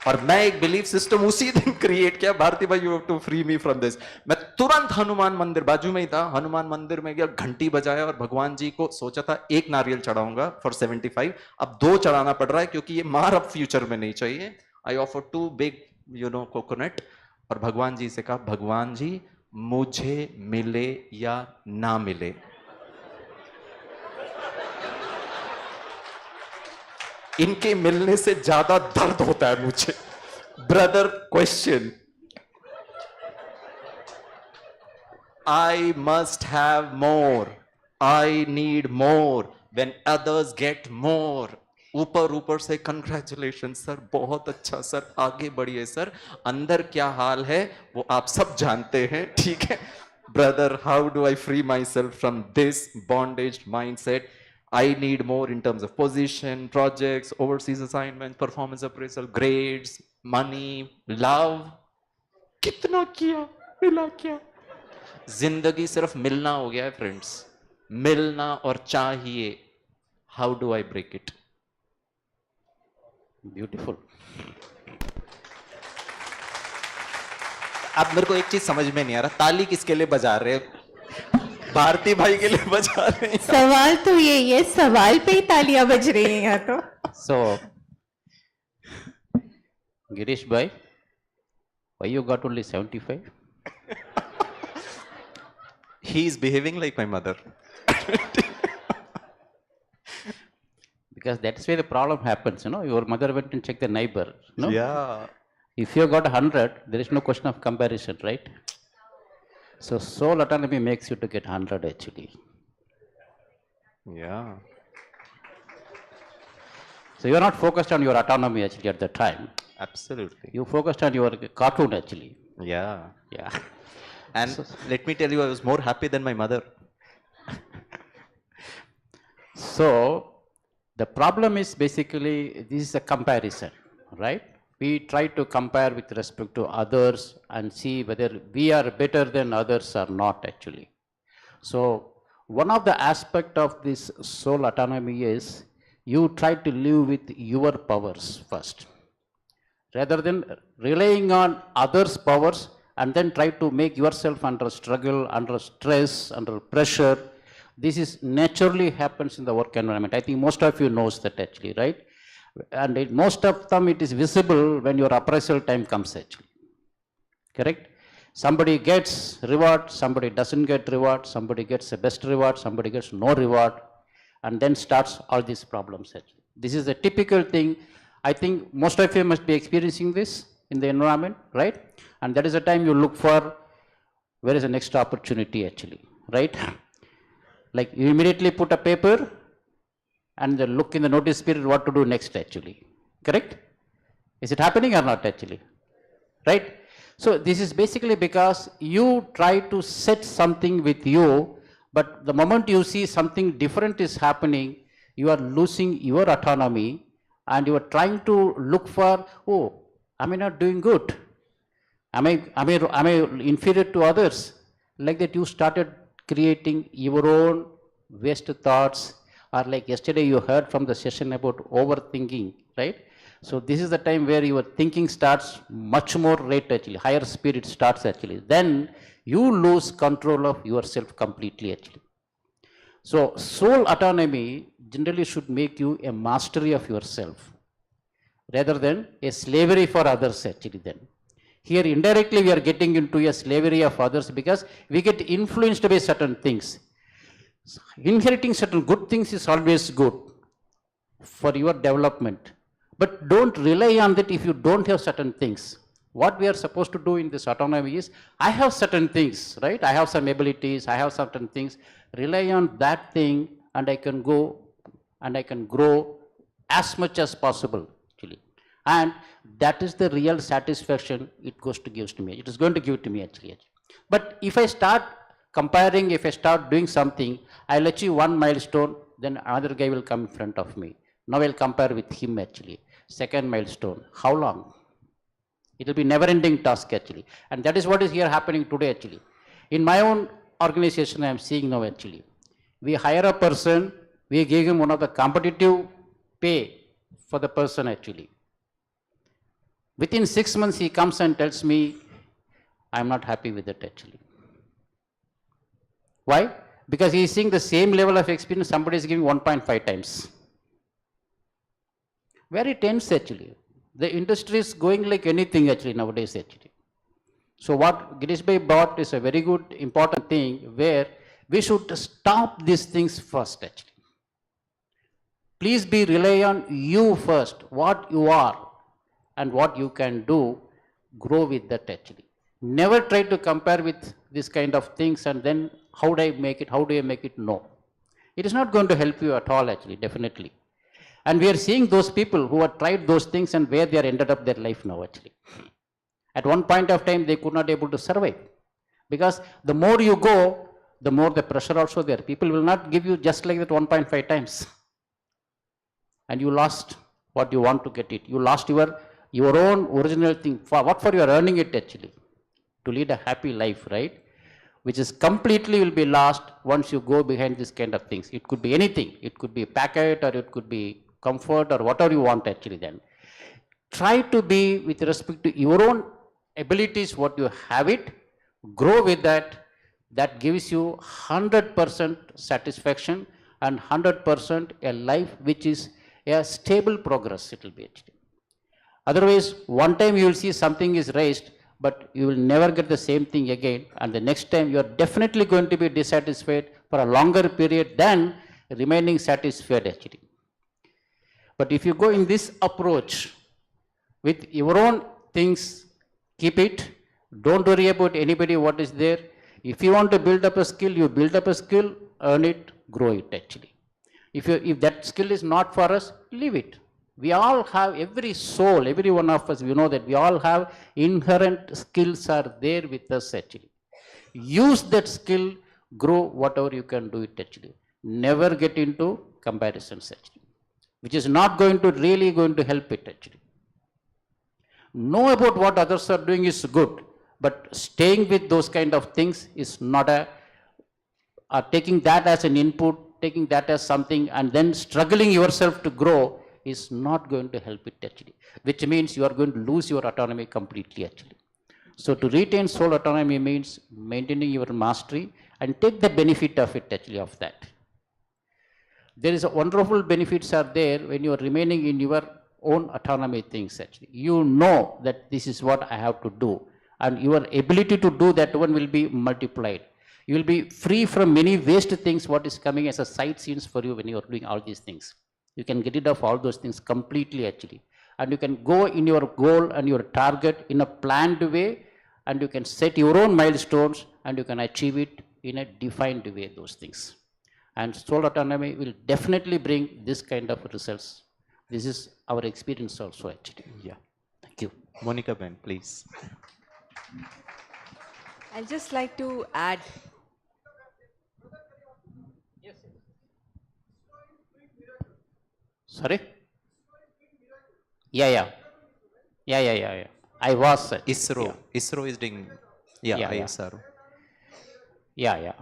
और मैं एक बिलीफ सिस्टम उसी दिन क्रिएट किया, भारती भाई you have to free me from this. मैं तुरंत हनुमान मंदिर, बाजू में ही था, हनुमान मंदिर में गया, घंटी बजाया और भगवान जी को सोचा था 1 नारियल चढ़ाऊंगा फॉर 75, अब 2 चढ़ाना पड़ रहा है क्योंकि ये मार अब फ्यूचर में नहीं चाहिए. आई ऑफर 2 big कोकोनट और भगवान जी से कहा भगवान जी मुझे मिले या ना मिले, इनके मिलने से ज्यादा दर्द होता है मुझे. Brother question, I must have more, I need more when others get more. ऊपर से कंग्रेचुलेशन सर, बहुत अच्छा सर, आगे बढ़िए सर. अंदर क्या हाल है वो आप सब जानते हैं, ठीक है. Brother, how do I free my self from this bondage mindset? I need more in terms of position, projects, overseas assignments, performance appraisal, grades, money, love. कितना किया, मिला क्या? जिंदगी सिर्फ मिलना हो गया है फ्रेंड्स, मिलना और चाहिए. How do I break it? Beautiful. अब मेरे को एक चीज समझ में नहीं आ रहा, ताली किसके लिए बजा रहे हो? भारती भाई के लिए बजा रहे हैं. सवाल तो यही है, सवाल पे ही तालियां बज रही हैं यहाँ तो. So, Gireesh bhai, why you got only 75? He is behaving like my mother. Because that's where the problem happens, Your mother went and checked the neighbor, no? Yeah. If you got 100, there is no question of comparison, right? So soul autonomy makes you to get 100 actually. Yeah. So you are not focused on your autonomy actually at the time. Absolutely. You focused on your cartoon actually. Yeah. Yeah. And let me tell you, I was more happy than my mother. So the problem is basically this is a comparison, right? We try to compare with respect to others and see whether we are better than others or not actually. So one of the aspect of this soul autonomy is you try to live with your powers first, rather than relying on others' powers and then try to make yourself under struggle, under stress, under pressure. This is naturally happens in the work environment. I think most of you knows that actually, right? And most of them it is visible when your appraisal time comes actually. Correct? Somebody gets reward, somebody doesn't get reward, somebody gets the best reward, somebody gets no reward, and then starts all these problems actually. This is a typical thing. I think most of you must be experiencing this in the environment, right? And that is the time you look for where is the next opportunity actually, right? Like you immediately put a paper and look in the notice period what to do next actually. Correct? Is it happening or not actually? Right? So this is basically because you try to set something with you, but the moment you see something different is happening, you are losing your autonomy and you are trying to look for, oh, am I not doing good? Am I inferior to others? Like that you started creating your own waste thoughts. Or like yesterday you heard from the session about overthinking, right? So this is the time where your thinking starts much more rate actually, higher speed it starts actually. Then you lose control of yourself completely actually. So soul autonomy generally should make you a mastery of yourself rather than a slavery for others actually then. Here indirectly we are getting into a slavery of others because we get influenced by certain things. Inheriting certain good things is always good for your development. But don't rely on that if you don't have certain things. What we are supposed to do in this autonomy is, I have certain things, right? I have some abilities, I have certain things. Rely on that thing and I can go and I can grow as much as possible, actually. And that is the real satisfaction it goes to gives to me. It is going to give to me, actually. But if I start comparing, if I start doing something, I'll achieve one milestone, then another guy will come in front of me. Now I'll compare with him, actually. Second milestone, how long? It will be never-ending task, actually. And that is what is here happening today, actually. In my own organization, I am seeing now, actually. We hire a person, we give him one of the competitive pay for the person, actually. Within 6 months, he comes and tells me, I'm not happy with it, actually. Why? Because he is seeing the same level of experience, somebody is giving 1.5 times. Very tense, actually. The industry is going like anything, actually, nowadays, actually. So what Gireesh bhai brought is a very good, important thing where we should stop these things first, actually. Please be rely on you first, what you are and what you can do, grow with that, actually. Never try to compare with this kind of things and then how do I make it, how do I make it? No. It is not going to help you at all, actually, definitely. And we are seeing those people who have tried those things and where they are ended up their life now, actually. At one point of time, they could not able to survive. Because the more you go, the more the pressure also there. People will not give you just like that 1.5 times. And you lost what you want to get it. You lost your own original thing. What for you are earning it, actually? To lead a happy life, right? Which is completely will be lost once you go behind this kind of things. It could be anything. It could be a packet or it could be comfort or whatever you want, actually. Then try to be with respect to your own abilities, what you have it, grow with that. That gives you 100% satisfaction and 100% a life which is a stable progress. It will be, actually. Otherwise, one time you will see something is raised, but you will never get the same thing again. And the next time you are definitely going to be dissatisfied for a longer period than remaining satisfied, actually. But if you go in this approach with your own things, keep it. Don't worry about anybody, what is there. If you want to build up a skill, you build up a skill, earn it, grow it, actually. If that skill is not for us, leave it. We all have, every soul, every one of us, we know that we all have inherent skills are there with us, actually. Use that skill, grow whatever you can do it, actually. Never get into comparisons, actually, which is not going to really going to help it, actually. Know about what others are doing is good, but staying with those kind of things is not taking that as an input, taking that as something and then struggling yourself to grow is not going to help it, actually, which means you are going to lose your autonomy completely, actually. So to retain soul autonomy means maintaining your mastery and take the benefit of it, actually, of that. There is a wonderful benefits are there when you are remaining in your own autonomy things, actually. You know that this is what I have to do and your ability to do that one will be multiplied. You will be free from many waste things what is coming as a side scenes for you when you are doing all these things. You can get rid of all those things completely, actually. And you can go in your goal and your target in a planned way and you can set your own milestones and you can achieve it in a defined way, those things. And soul autonomy will definitely bring this kind of results. This is our experience also, actually. Yeah. Thank you. Monica Ben, please. I'd just like to add. Sorry? Yeah. I was. ISRO. Yeah. ISRO is doing, yeah. ISRO. Yeah. Yeah.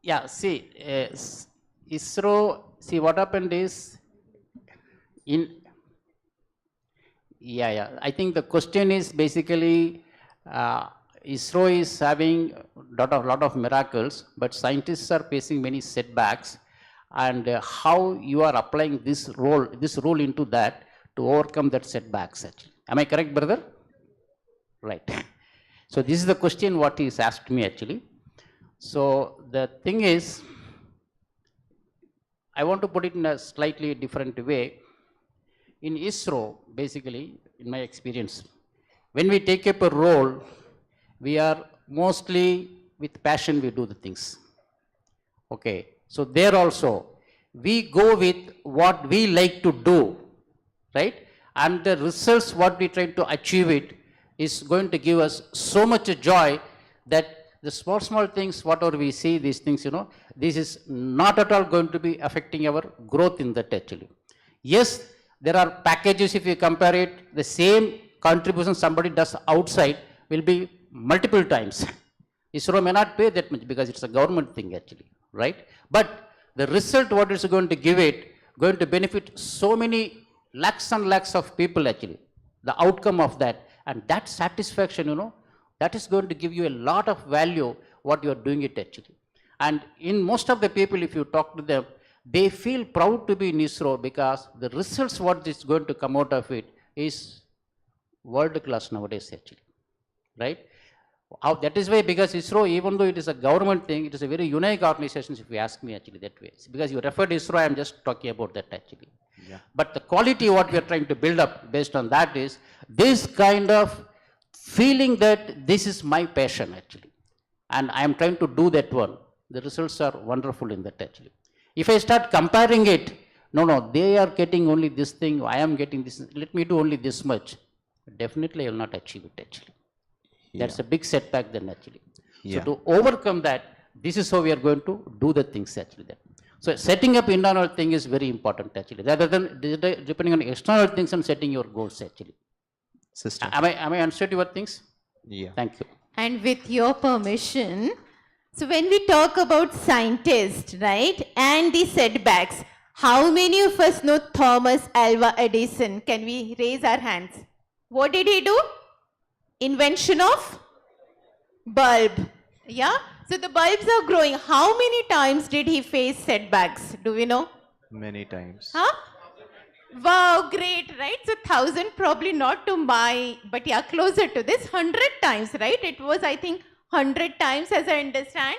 Yeah, see, ISRO, see what happened is, I think the question is basically, ISRO is having lot of miracles, but scientists are facing many setbacks. and how you are applying this role into that to overcome that setbacks actually. Am I correct, brother? Right. So this is the question what is asked me actually. So the thing is, I want to put it in a slightly different way. In ISRO, basically, in my experience, when we take up a role, we are mostly with passion we do the things. Okay, so there also, we go with what we like to do, right? And the results what we try to achieve it is going to give us so much joy that the small things, whatever we see, these things, this is not at all going to be affecting our growth in that actually. Yes, there are packages, if you compare it, the same contribution somebody does outside will be multiple times. ISRO may not pay that much because it's a government thing actually, right? But the result what is going to give it, going to benefit so many lakhs and lakhs of people actually, the outcome of that, and that satisfaction, that is going to give you a lot of value what you are doing it actually. And in most of the people, if you talk to them, they feel proud to be in ISRO because the results what is going to come out of it is world class nowadays actually, right? That is why, because ISRO, even though it is a government thing, it is a very unique organization if you ask me actually that way. Because you referred to ISRO, I am just talking about that actually. Yeah. But the quality what we are trying to build up based on that is this kind of feeling that this is my passion actually. And I am trying to do that one. The results are wonderful in that actually. If I start comparing it, no, they are getting only this thing, I am getting this, let me do only this much. Definitely I will not achieve it actually. That's a big setback then actually. So to overcome that, this is how we are going to do the things actually then. So setting up internal thing is very important actually, rather than depending on external things and setting your goals actually. Sister. Am I answered your things? Yeah. Thank you. And with your permission, so when we talk about scientists, right, and the setbacks, how many of us know Thomas Alva Edison? Can we raise our hands? What did he do? Invention of bulb. Yeah? So the bulbs are growing. How many times did he face setbacks? Do we know? Many times. Huh? Wow, great, right? So 1,000 probably not to my, but yeah, closer to this, 100 times, right? It was, I think, 100 times as I understand.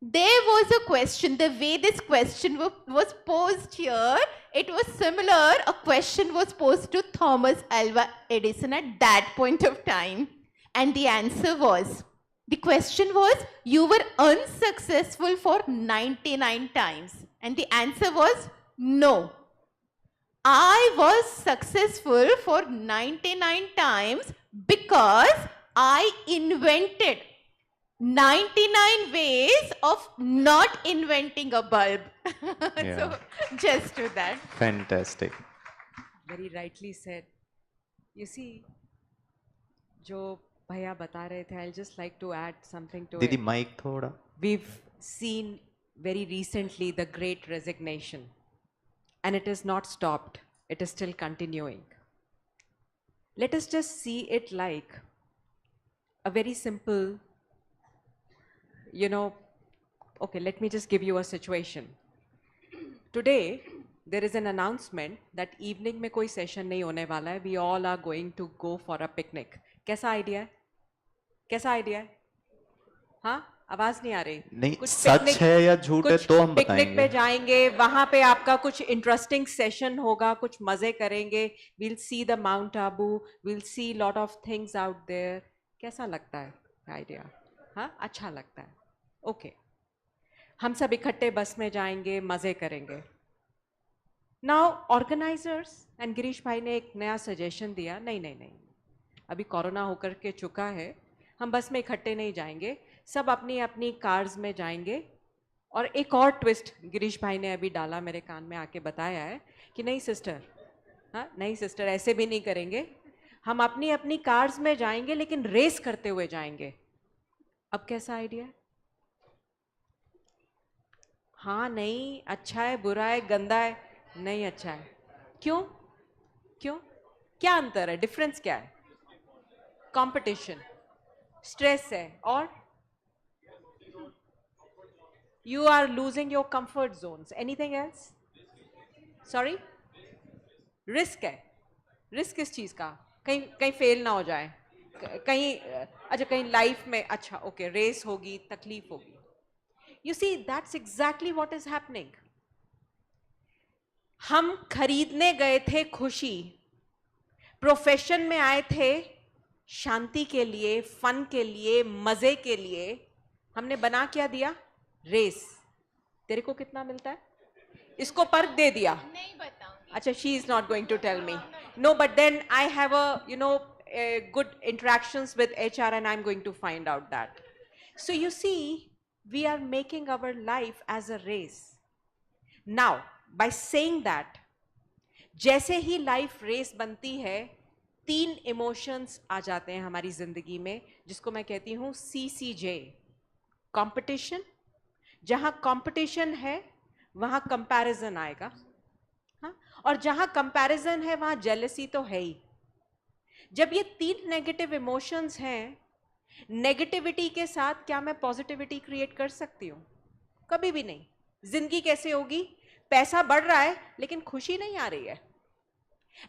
There was a question, the way this question was posed here, it was similar. A question was posed to Thomas Alva Edison at that point of time. And the answer was, the question was, you were unsuccessful for 99 times. And the answer was, no. I was successful for 99 times because I invented 99 ways of not inventing a bulb. So just do that. Fantastic. Very rightly said. You see, जो भैया बता रहे थे, I'll just like to add something to Didi, it. mic thoda. We've seen very recently the great resignation, and it is not stopped. It is still continuing. Let us just see it like a very simple, okay, let me just give you a situation. Today, there is an announcement that evening में कोई session नहीं होने वाला है. We all are going to go for a picnic. कैसा idea है? कैसा idea है? हाँ, आवाज नहीं आ रही. नहीं, कुछ सच picnic- है या झूठ है कुछ तो हम पिकनिक बताएंगे. पे जाएंगे, वहां पे आपका कुछ इंटरेस्टिंग सेशन होगा, कुछ मजे करेंगे. We'll see the Mount Abu, we'll see lot of things out there. कैसा लगता है आइडिया? हाँ, अच्छा लगता है. ओके, हम सब इकट्ठे बस में जाएंगे, मजे करेंगे. नाउ ऑर्गेनाइजर्स एंड गिरीश भाई ने एक नया सजेशन दिया, नहीं, अभी कोरोना होकर के चुका है, हम बस में इकट्ठे नहीं जाएंगे, सब अपनी अपनी कार्स में जाएंगे. और एक और ट्विस्ट गिरीश भाई ने अभी डाला, मेरे कान में आके बताया है कि नहीं सिस्टर, हाँ नहीं सिस्टर, ऐसे भी नहीं करेंगे, हम अपनी अपनी कार्स में जाएंगे लेकिन रेस करते हुए जाएंगे. अब कैसा आइडिया है? हाँ नहीं, अच्छा है, बुरा है, गंदा है? नहीं अच्छा है. क्यों? क्या अंतर है? डिफरेंस क्या है? कंपटीशन, स्ट्रेस है, और You are losing your comfort zones. Anything else? Sorry? Risk है. रिस्क किस चीज का? कहीं कहीं फेल ना हो जाए, कहीं अच्छा कहीं लाइफ में, अच्छा ओके रेस होगी, तकलीफ होगी. You see that's exactly what is happening. हम खरीदने गए थे खुशी, प्रोफेशन में आए थे शांति के लिए, फन के लिए, मजे के लिए. हमने बना क्या दिया? रेस. तेरे को कितना मिलता है? इसको पर्क दे दिया. नहीं बताऊंगी. अच्छा, she is not going to tell me. No, but then I have a good interactions with HR and I'm going to find out that. So you see, we are making our life as a race. Now, by saying that, जैसे ही life race बनती है, 3 emotions आ जाते हैं हमारी जिंदगी में, जिसको मैं कहती हूं CCJ. कंपटीशन. जहां कंपटीशन है वहां कंपैरिजन आएगा. हाँ? और जहां कंपैरिजन है वहां जेलसी तो है ही. जब ये 3 नेगेटिव इमोशंस हैं, नेगेटिविटी के साथ क्या मैं पॉजिटिविटी क्रिएट कर सकती हूं? कभी भी नहीं. जिंदगी कैसे होगी? पैसा बढ़ रहा है लेकिन खुशी नहीं आ रही है.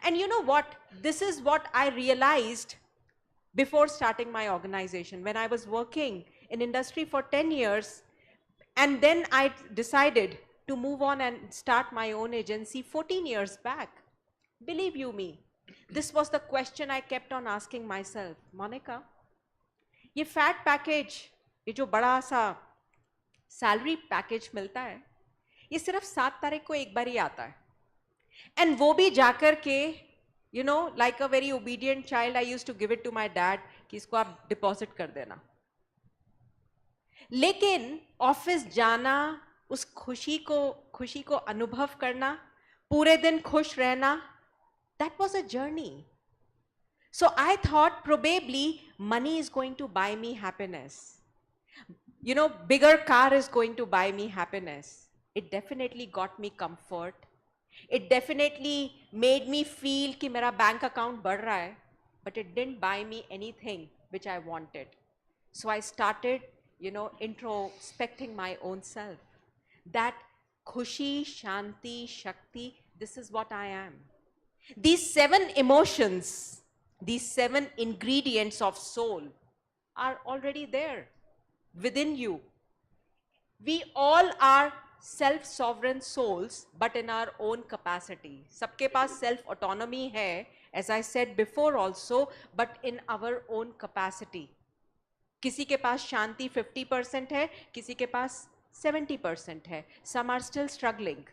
And you know what, this is what I realised before starting my organization. When I was working in industry for 10 years, and then I decided to move on and start my own agency 14 years back. Believe you me, this was the question I kept on asking myself. Monica, ये fat package, ये जो बड़ा सा salary package मिलता है, ये सिर्फ 7 तारीख को एक बार ही आता है. And वो भी जाकर के, you know, like a very obedient child, I used to give it to my dad कि इसको आप deposit कर देना. लेकिन ऑफिस जाना, उस खुशी को अनुभव करना, पूरे दिन खुश रहना, that was a journey. So I thought probably money is going to buy me happiness. You know, bigger car is going to buy me happiness. It definitely got me comfort. It definitely made me feel कि मेरा bank account बढ़ रहा है, but it didn't buy me anything which I wanted. So I started, you know, introspecting my own self. That khushi, shanti, shakti, this is what I am. These 7 emotions, these 7 ingredients of soul are already there within you. We all are self-sovereign souls, but in our own capacity. सबके पास self autonomy है, as I said before also, but in our own capacity. किसी के पास शांति 50% है, किसी के पास 70% है. Some are still struggling.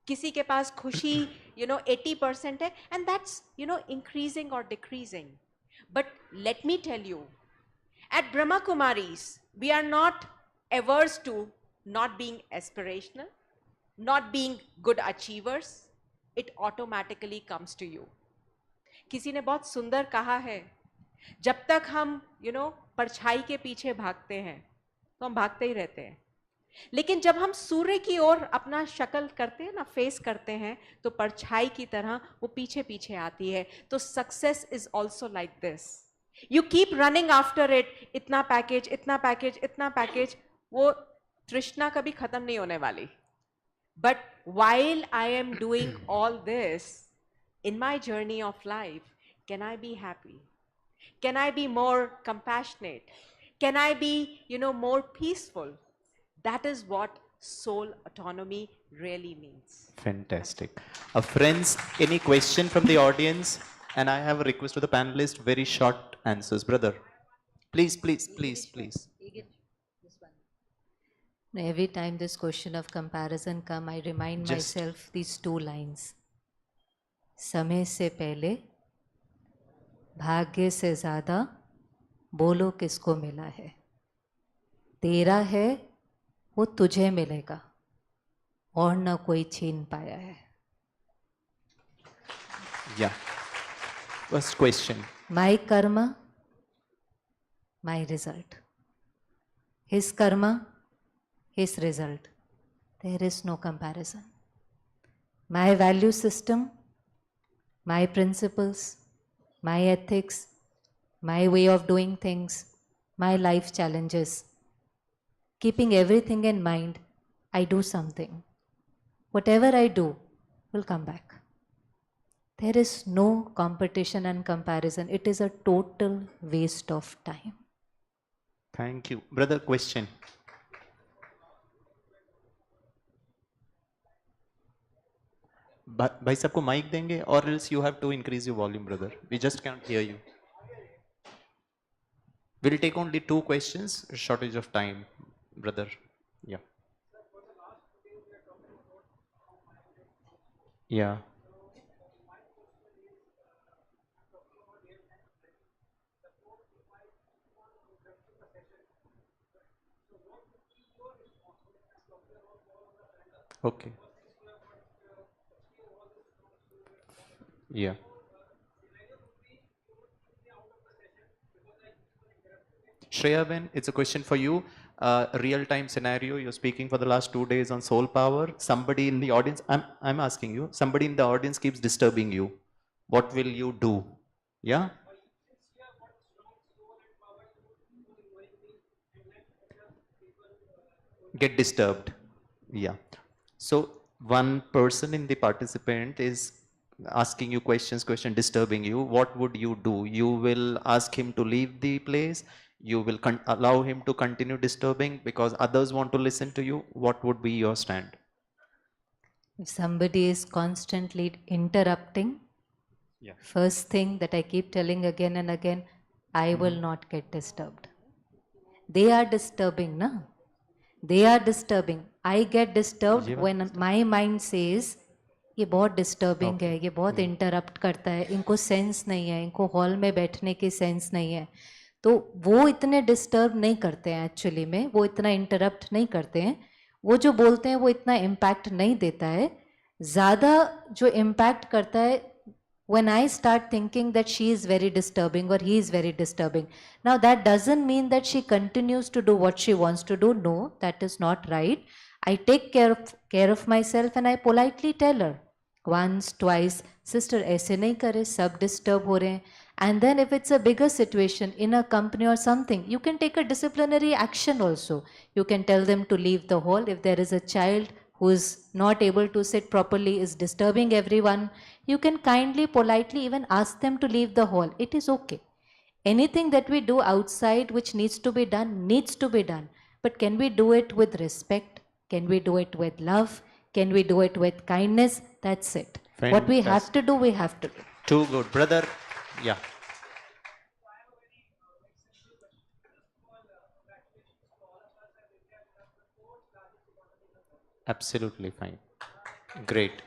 किसी के पास खुशी, you know, 80% है, and that's, you know, increasing or decreasing. But let me tell you, at Brahma Kumaris, we are not averse to not being aspirational, not being good achievers. It automatically comes to you. किसी ने बहुत सुंदर कहा है, जब तक हम, you know, परछाई के पीछे भागते हैं तो हम भागते ही रहते हैं, लेकिन जब हम सूर्य की ओर अपना शक्ल करते हैं ना, फेस करते हैं, तो परछाई की तरह वो पीछे पीछे आती है. तो success is also like this. You keep running after it. इतना पैकेज, इतना पैकेज, इतना पैकेज, वो तृष्णा कभी खत्म नहीं होने वाली. But while I am doing all this in my journey of life, can I be happy? Can I be more compassionate? Can I be, you know, more peaceful? That is what soul autonomy really means. Fantastic. Friends, any question from the audience? And I have a request to the panelists, very short answers. Brother, please, please, please, please. Every time this question of comparison come, I remind Just- myself these 2 lines. समय से पहले भाग्य से ज़्यादा बोलो किसको मिला है. तेरा है वो तुझे मिलेगा और न कोई छीन पाया है. Yeah. First question. My karma, my result. His karma, his result. There is no comparison. My value system, my principles, my ethics, my way of doing things, my life challenges. keeping everything in mind, I do something. Whatever I do will come back. There is no competition and comparison. It is a total waste of time. Thank you. Brother, question. भाई सबको mic देंगे or else you have to increase your volume, brother. We just can't hear you. We'll take only 2 questions, shortage of time, brother. Yeah. Yeah. Okay. Yeah. Shreya, Ben, it's a question for you. Real-time scenario, you're speaking for the last 2 days on soul power. Somebody in the audience, I'm asking you, somebody in the audience keeps disturbing you. What will you do? Yeah? Get disturbed. Yeah. So one person in the participant is asking you questions, disturbing you. What would you do? You will ask him to leave the place. You will allow him to continue disturbing because others want to listen to you. What would be your stand? If somebody is constantly interrupting, Yeah. first thing that I keep telling again and again, I will not get disturbed. They are disturbing, na? They are disturbing. I get disturbed ये बात when my mind says, ये बहुत disturbing है, ये बहुत interrupt करता है, इनको sense नहीं है, इनको hall में बैठने की sense नहीं है. तो वो इतने disturb नहीं करते हैं actually में, वो इतना interrupt नहीं करते हैं, वो जो बोलते हैं वो इतना impact नहीं देता है. ज़्यादा जो impact करता है when I start thinking that she is very disturbing or he is very disturbing. Now that doesn't mean that she continues to do what she wants to do. No, that is not right. I take care of myself and I politely tell her once, twice, sister ऐसे नहीं करे, सब disturb हो रहे हैं. And then if it's a bigger situation in a company or something, you can take a disciplinary action also. You can tell them to leave the hall. If there is a child who is not able to sit properly, is disturbing everyone, you can kindly, politely even ask them to leave the hall. It is okay. Anything that we do outside which needs to be done. But can we do it with respect? Can we do it with love? Can we do it with kindness? That's it. What we have to do, we have to do. Too good. Brother, yeah. Absolutely fine. Great.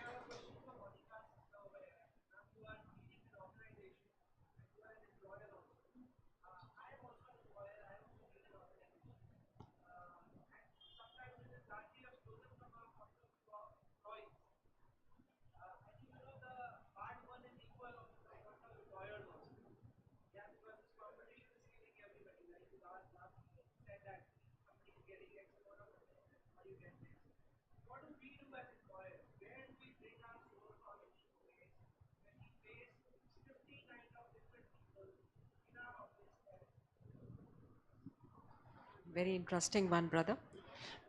Very interesting one, brother.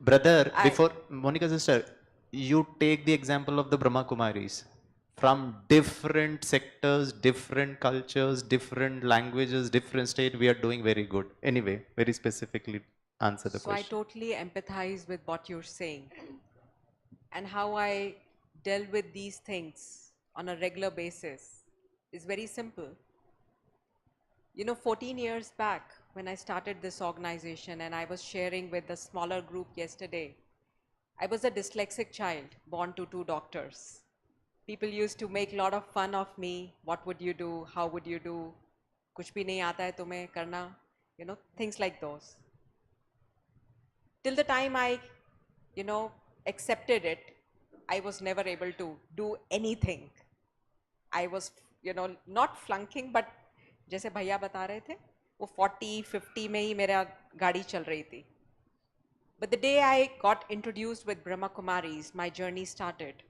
Brother, before Monica sister, you take the example of the Brahma Kumaris. From different sectors, different cultures, different languages, different state, we are doing very good. Anyway, very specifically answer the So I question. totally empathize with what you're saying and how I deal with these things on a regular basis is very simple. 14 years back when I started this organization and I was sharing with the smaller group yesterday, I was a dyslexic child born to 2 doctors. People used to make a lot of fun of me. What would you do? How would you do? कुछ भी नहीं आता है तुम्हें करना, things like those. Till the time I, accepted it, I was never able to do anything. I was, not flunking, but जैसे भैया बता रहे थे, वो 40-50 में ही मेरा गाड़ी चल रही थी. But the day I got introduced with Brahma Kumaris, my journey started.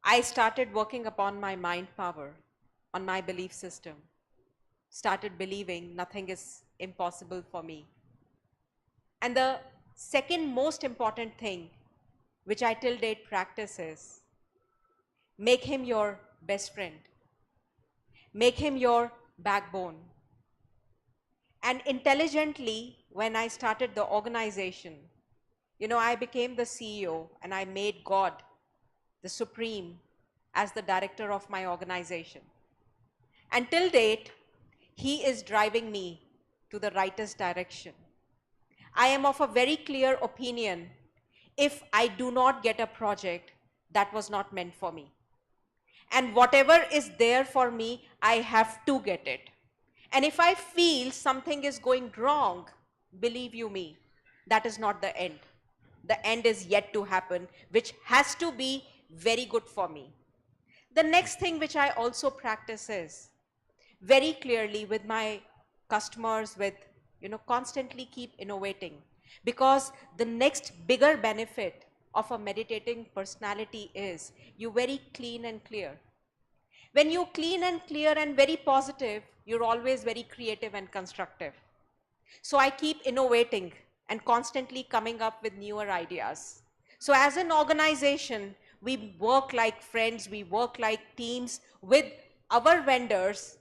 I started working upon my mind power, on my belief system. Started believing nothing is impossible for me. And the second most important thing, which I till date practice, is make him your best friend, make him your backbone. And intelligently, when I started the organization, I became the CEO and I made God the supreme as the director of my organization. Until date, he is driving me to the rightest direction. I am of a very clear opinion: if I do not get a project, that was not meant for me. And whatever is there for me, I have to get it. And if I feel something is going wrong, believe you me, that is not the end. The end is yet to happen, which has to be very good for me. The next thing which I also practice is very clearly with my customers, with, constantly keep innovating, because the next bigger benefit of a meditating personality is you very clean and clear. When you clean and clear and very positive, you're always very creative and constructive. So I keep innovating and constantly coming up with newer ideas. So as an organization, we work like friends, we work like teams with our vendors,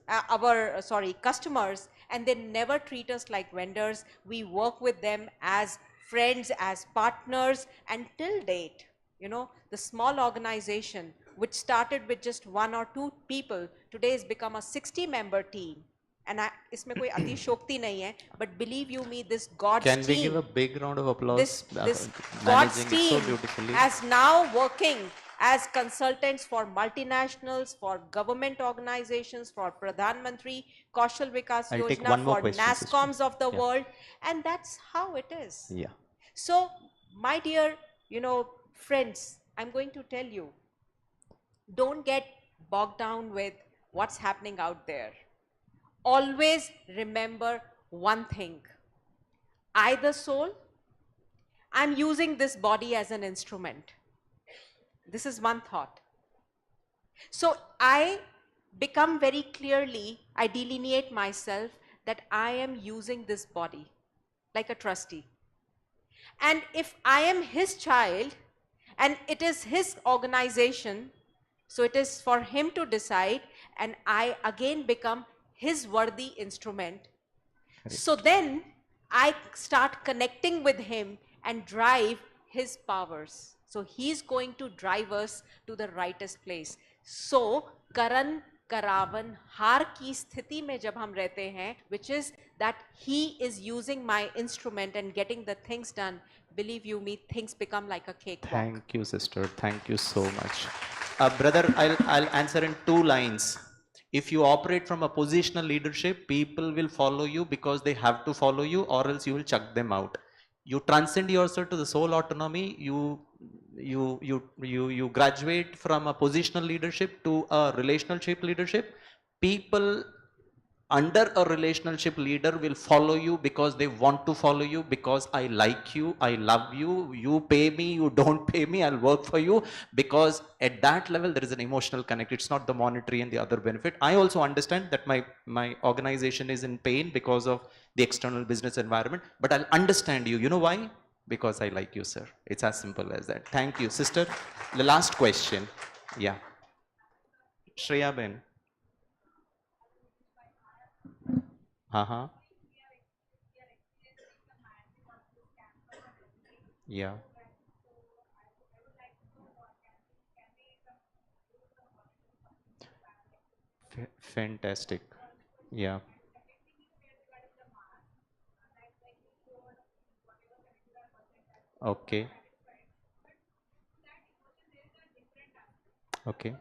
customers, and they never treat us like vendors. We work with them as friends, as partners, and till date, the small organization which started with just 1 or 2 people, today has become a 60-member team. And इसमें कोई अतिशोक्ति नहीं है, but believe you me, this God's Can we team, give a big round of applause? this God's Managing it so team beautifully. as now working as consultants for multinationals, for government organizations, for Pradhan Mantri Kaushal Vikas I'll take Yojana, one more for question, sister. NASCOMs of the Yeah. world, and that's how it is. Yeah. So, my dear, friends, I'm going to tell you, don't get bogged down with what's happening out there. Always remember one thing: I, the soul, I'm using this body as an instrument. This is one thought. So I become very clearly, I delineate myself that I am using this body like a trustee. And if I am his child and it is his organization, so it is for him to decide, and I again become his worthy instrument. So then I start connecting with him and drive his powers. So he's going to drive us to the rightest place. So Karan Karavan har ki sthiti mein jab hum rehte hain, which is that he is using my instrument and getting the things done, believe you me, things become like a cakewalk. Thank you, sister. Thank you so much. Brother, I'll answer in 2 lines. If you operate from a positional leadership, people will follow you because they have to follow you, or else you will chuck them out. You transcend yourself to the soul autonomy. You graduate from a positional leadership to a relationship leadership. People under a relationship leader will follow you because they want to follow you, because I like you, I love you, you pay me, you don't pay me, I'll work for you, because at that level there is an emotional connect. It's not the monetary and the other benefit. I also understand that my organization is in pain because of the external business environment, but I'll understand you. You know why? Because I like you, sir. It's as simple as that. Thank you, sister. The last question. Yeah. Shreya Ben. Uh-huh. Yeah. Fantastic. Yeah. Okay. Okay.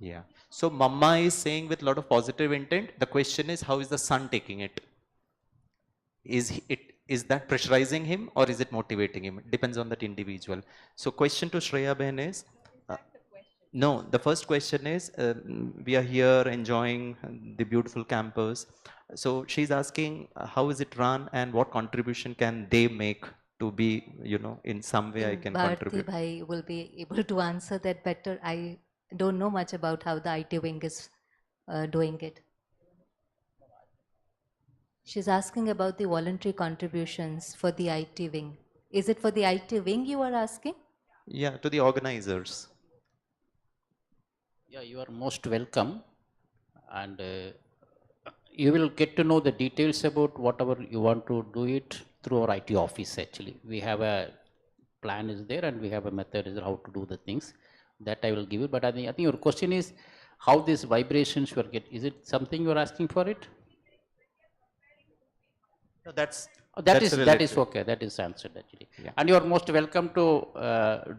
Yeah. So Mama is saying with a lot of positive intent. The question is, how is the son taking it? Is that pressurizing him or is it motivating him? It depends on that individual. So question to Shreya Ben is, no, the first question is, we are here enjoying the beautiful campus. So she's asking, how is it run and what contribution can they make to be, in some way I can Bharti contribute. Bhai will be able to answer that better. I don't know much about how the IT wing is doing it. She's asking about the voluntary contributions for the IT wing. Is it for the IT wing you are asking? Yeah, to the organizers. Yeah, you are most welcome, and you will get to know the details about whatever you want to do it through our IT office. Actually, we have a plan is there, and we have a method is how to do the things that I will give you. But I think your question is how these vibrations you are get. Is it something you are asking for it? No, that's That that's is that is related. okay. That is answered actually. Yeah. And you are most welcome to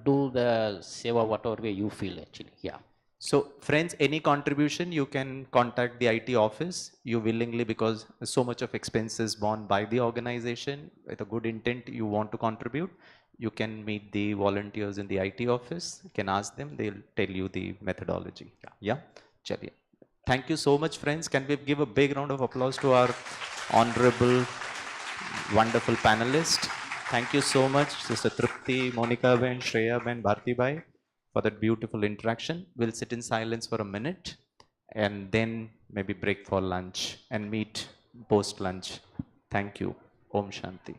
do the seva whatever way you feel actually. Yeah. So friends, any contribution you can contact the IT office, you willingly, because so much of expenses borne by the organization with a good intent you want to contribute. You can meet the volunteers in the IT office, you can ask them, they'll tell you the methodology. Yeah. Chaliye. Thank you so much, friends. Can we give a big round of applause to our honorable, wonderful panelist? Thank you so much, Sister Trupti, Monica Ben, Shreya Ben, Bharti Bhai, for that beautiful interaction. We'll sit in silence for a minute and then maybe break for lunch and meet post lunch. Thank you. Om Shanti.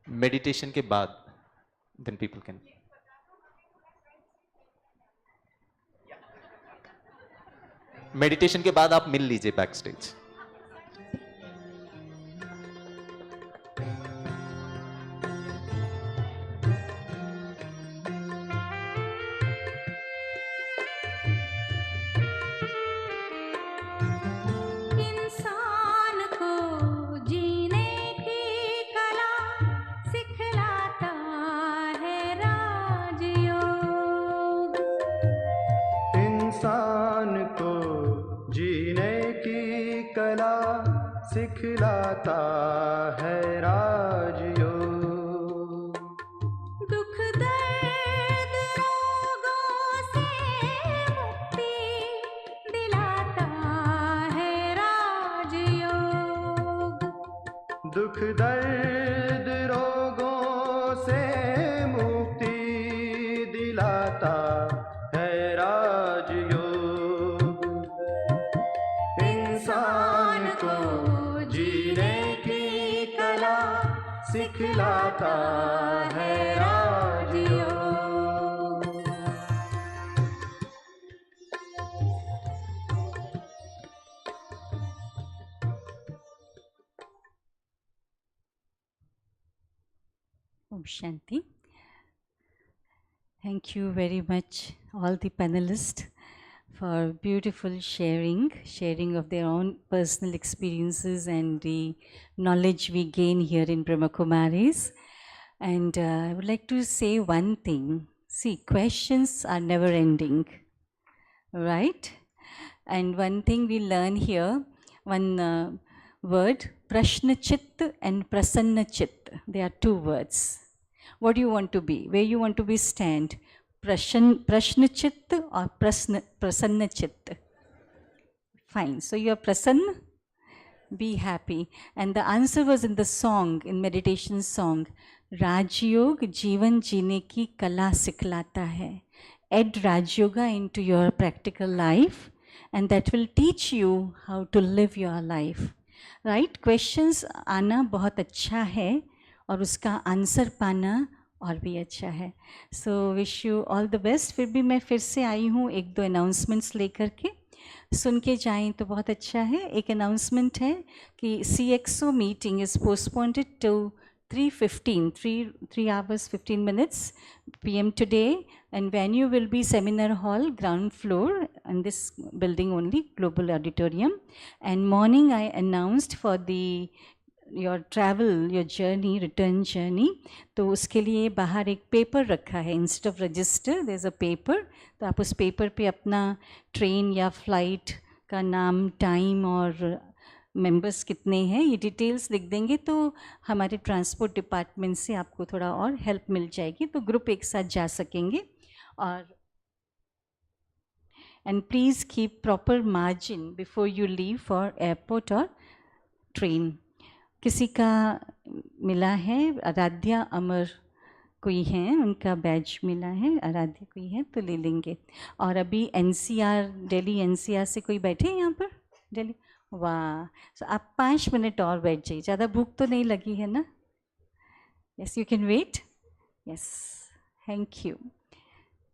Meditation के बाद then people can. Meditation के बाद आप मिल लीजिए back stage. इंसान को जीने की कला सिखलाता है राजयोग। इंसान को जीने की कला सिखलाता है राजयोग। दुख दर्द रोगों से मुक्ति दिलाता है राजयोग। दुख दर्द रोगों से मुक्ति दिलाता है राजयोग। इंसान को जीने की कला सिखलाता है राजयोग। Om Shanti. Thank you very much, all the panelists, for beautiful sharing of their own personal experiences and the knowledge we gain here in Brahma Kumaris. And I would like to say one thing. See, questions are never ending, right? And one thing we learn here, one word, Prashna Chit and Prasanna Chit. They are two words. What do you want to be? Where you want to be stand? Prashna Chit or Prasanna Chit? Fine. So you are Prasanna? Be happy. And the answer was in the song, in meditation song. Rajyog Jeevan Jeene Ki Kala Siklata Hai. Add Raj Yoga into your practical life, and that will teach you how to live your life. Right? Questions आना बहुत अच्छा है और उसका answer पाना और भी अच्छा है. So wish you all the best. फिर भी मैं फिर से आई हूँ एक दो announcements लेकर के. सुन के जाएं तो बहुत अच्छा है. एक announcement है कि CXO meeting is postponed to 3 hours 15 minutes PM today, and venue will be Seminar Hall, ground floor, in this building only, Global Auditorium. And morning I announced for your travel, your journey, return journey, तो उसके लिए बाहर एक paper रखा है. Instead of register, there's a paper. तो आप उस पेपर पे अपना ट्रेन या फ्लाइट का नाम, टाइम और मेंबर्स कितने हैं ये डिटेल्स लिख देंगे तो हमारे ट्रांसपोर्ट डिपार्टमेंट से आपको थोड़ा और हेल्प मिल जाएगी, तो ग्रुप एक साथ जा सकेंगे. और and please keep proper margin before you leave for airport or train. किसी का मिला है, आराध्या अमर कोई हैं, उनका बैज मिला है, आराध्या कोई है तो ले लेंगे. और अभी एनसीआर, दिल्ली एनसीआर से कोई बैठे हैं यहाँ पर? दिल्ली, वाह. सो आप 5 मिनट और बैठ जाइए, ज़्यादा भूख तो नहीं लगी है ना? Yes, you can wait. Yes, thank you.